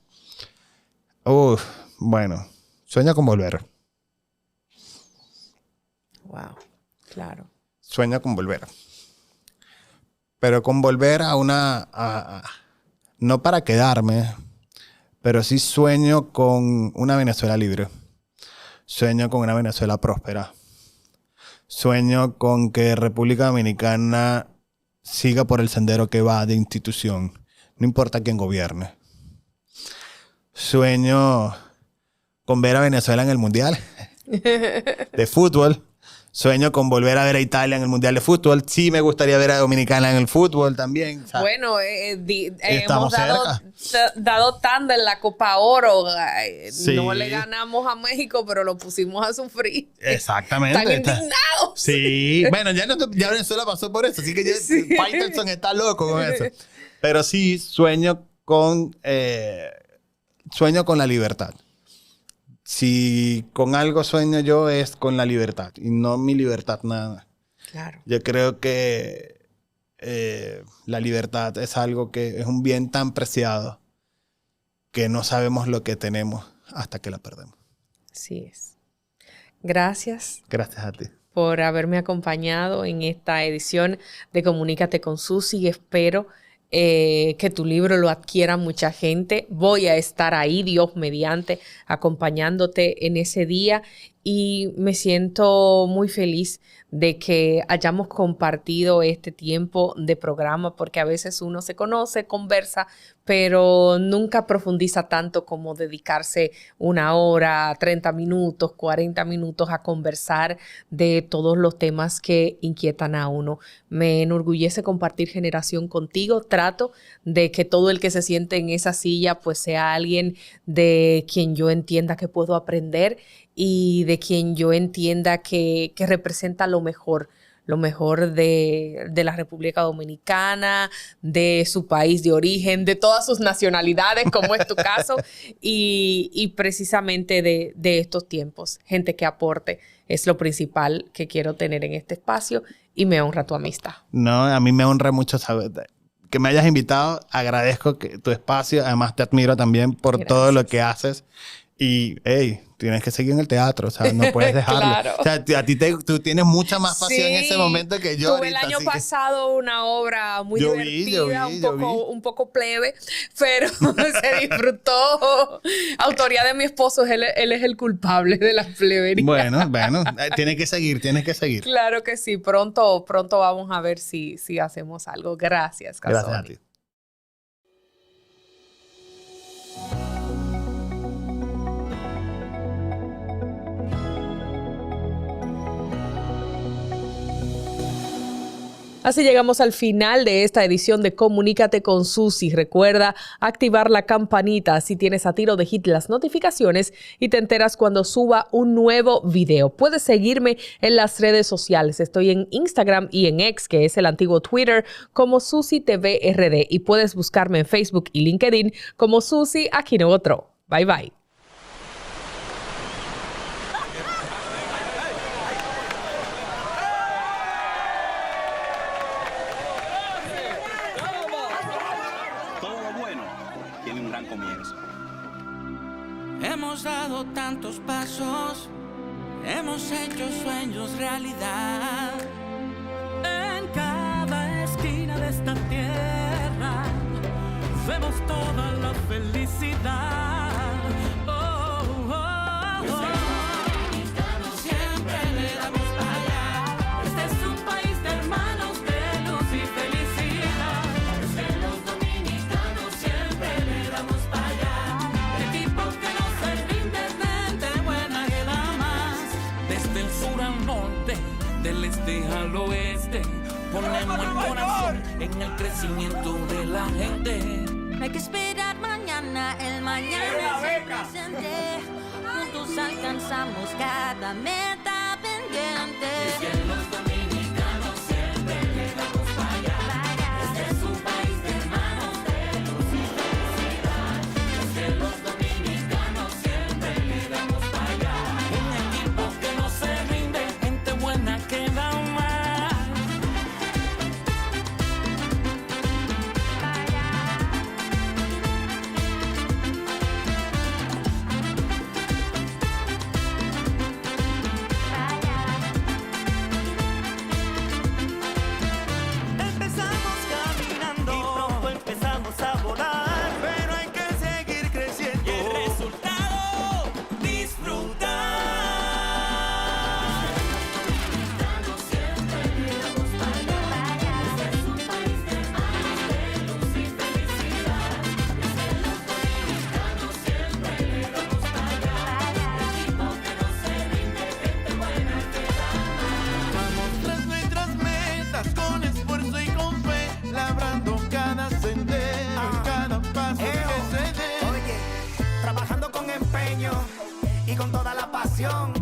Bueno, sueño con volver. Wow, claro. Sueño con volver. Pero con volver no para quedarme, pero sí sueño con una Venezuela libre. Sueño con una Venezuela próspera. Sueño con que República Dominicana siga por el sendero que va de institución. No importa quién gobierne. Sueño con ver a Venezuela en el Mundial de fútbol. Sueño con volver a ver a Italia en el Mundial de Fútbol. Sí me gustaría ver a Dominicana en el fútbol también. O sea, bueno, hemos dado tanda en la Copa Oro. Sí. No le ganamos a México, pero lo pusimos a sufrir. Exactamente. Están indignados. Sí. Bueno, ya Venezuela pasó por eso. Así que Faitelson está loco con eso. Pero sí, sueño con la libertad. Si con algo sueño yo es con la libertad y no mi libertad nada. Claro. Yo creo que La libertad es algo que es un bien tan preciado que no sabemos lo que tenemos hasta que la perdemos. Así es. Gracias. Gracias a ti. Por haberme acompañado en esta edición de Comunícate con Susi. Espero que tu libro lo adquiera mucha gente. Voy a estar ahí, Dios mediante, acompañándote en ese día y me siento muy feliz de que hayamos compartido este tiempo de programa, porque a veces uno se conoce, conversa, pero nunca profundiza tanto como dedicarse 1 hora, 30 minutos, 40 minutos a conversar de todos los temas que inquietan a uno. Me enorgullece compartir generación contigo. Trato de que todo el que se siente en esa silla pues sea alguien de quien yo entienda que puedo aprender y de quien yo entienda que representa lo mejor de la República Dominicana, de su país de origen, de todas sus nacionalidades, como es tu caso, y precisamente de estos tiempos. Gente que aporte es lo principal que quiero tener en este espacio y me honra tu amistad. No, a mí me honra mucho saber que me hayas invitado. Agradezco tu espacio. Además, te admiro también por todo lo que haces. Y, hey, tienes que seguir en el teatro, o sea, no puedes dejarlo. Claro. O sea, tú tienes mucha más pasión en ese momento que yo. Tuve el año pasado una obra muy divertida, un poco plebe, pero se disfrutó. Autoría de mi esposo, él es el culpable de la plebería. Bueno, tienes que seguir. Claro que sí, pronto vamos a ver si hacemos algo. Gracias, Casoni. Gracias a ti. Así llegamos al final de esta edición de Comunícate con Susi. Recuerda activar la campanita, así tienes a tiro de hit las notificaciones y te enteras cuando suba un nuevo video. Puedes seguirme en las redes sociales. Estoy en Instagram y en X, que es el antiguo Twitter, como Susi TV RD. Y puedes buscarme en Facebook y LinkedIn como Susi Aquino Otro. Bye, bye. Hemos dado tantos pasos, hemos hecho sueños realidad. En cada esquina de esta tierra vemos toda la felicidad. Oh, oh, oh. Siempre le damos para allá. Este es un país de hermanos, de luz y felicidad. Es que los dominicanos siempre le damos para allá. Equipo que no se rinde, gente buena que da más. Desde el sur al norte, del este al oeste, ponemos el corazón en el crecimiento de la gente. No hay que esperar mañana, el mañana es el presente. Juntos alcanzamos cada meta pendiente. Es que los dominicanos siempre le damos para allá. Este es un país de hermanos, de luz y felicidad. Es que los dominicanos siempre le damos para allá. Un equipo que no se rinde, gente buena que da más. Empezamos caminando y pronto empezamos a volar, pero hay que seguir creciendo. Y el resultado, disfrutar. Dominicanos siempre le damos para allá. Este es un país de hermanos, de luz y felicidad. Es que los dominicanos siempre le damos para allá. Equipo que no se rinde, gente buena que da más. Vamos tras nuestras metas con esfuerzo y con fe, labrando cada sendero, cada paso que se dé. Oye, trabajando con empeño y con toda la pasión,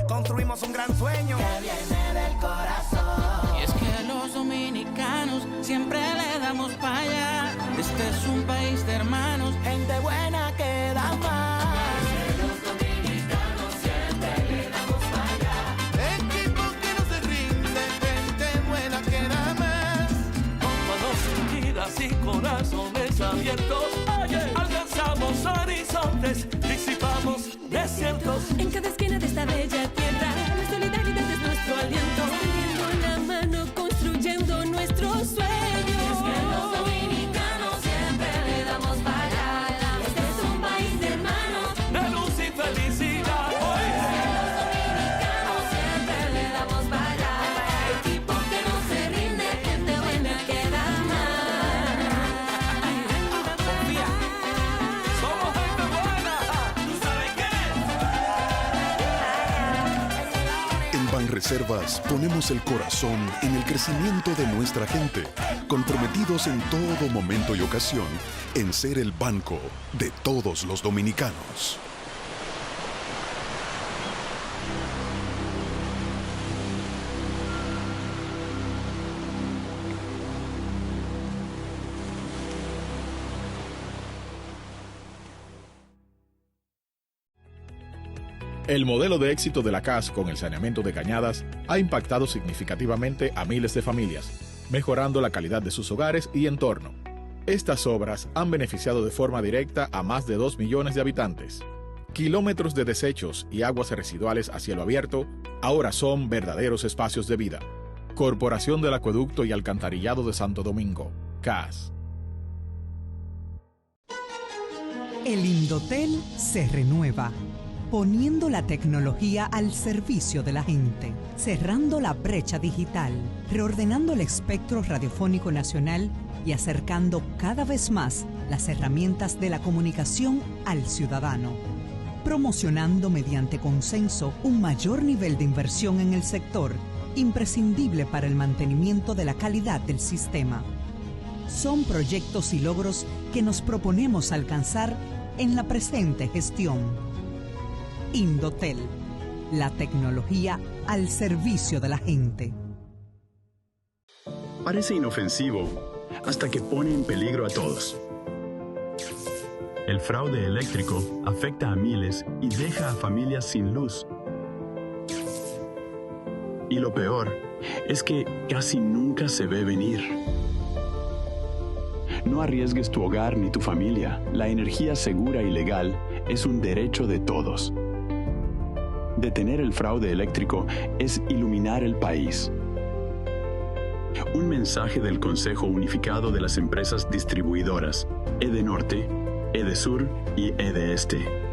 construimos un gran sueño que viene del corazón. Y es que los dominicanos siempre le damos para allá. Este es un país de hermanos, Gente buena que da más. Los dominicanos siempre le damos para allá. Equipo que no se rinde, gente buena que da más. y corazones abiertos. Alcanzamos horizontes, disipamos desiertos. En cada esquina de esta bella tierra, la solidaridad es nuestro aliento. Tendiendo la mano, construyendo nuestros sueños. Que los dominicanos siempre le damos para allá. Este es un país de hermanos, De luz y felicidad. que los dominicanos siempre le damos para allá. Equipo que no se rinde, gente buena que da más. Confía. Somos gente buena. ¿Tú sabes qué? En Banreservas ponemos el corazón en el crecimiento de nuestra gente, comprometidos en todo momento y ocasión en ser el banco de todos los dominicanos. El modelo de éxito de la CAS con el saneamiento de Cañadas ha impactado significativamente a miles de familias, mejorando la calidad de sus hogares y entorno. Estas obras han beneficiado de forma directa a más de 2 millones de habitantes. Kilómetros de desechos y aguas residuales a cielo abierto ahora son verdaderos espacios de vida. Corporación del Acueducto y Alcantarillado de Santo Domingo, CAS. El Indotel se renueva, poniendo la tecnología al servicio de la gente, cerrando la brecha digital, reordenando el espectro radiofónico nacional y acercando cada vez más las herramientas de la comunicación al ciudadano, promocionando mediante consenso un mayor nivel de inversión en el sector, imprescindible para el mantenimiento de la calidad del sistema. Son proyectos y logros que nos proponemos alcanzar en la presente gestión. Indotel, la tecnología al servicio de la gente. Parece inofensivo hasta que pone en peligro a todos. El fraude eléctrico afecta a miles y deja a familias sin luz. Y lo peor es que casi nunca se ve venir. No arriesgues tu hogar ni tu familia. La energía segura y legal es un derecho de todos. Detener el fraude eléctrico es iluminar el país. Un mensaje del Consejo Unificado de las Empresas Distribuidoras, EDENorte, EDESUR y EDESTE.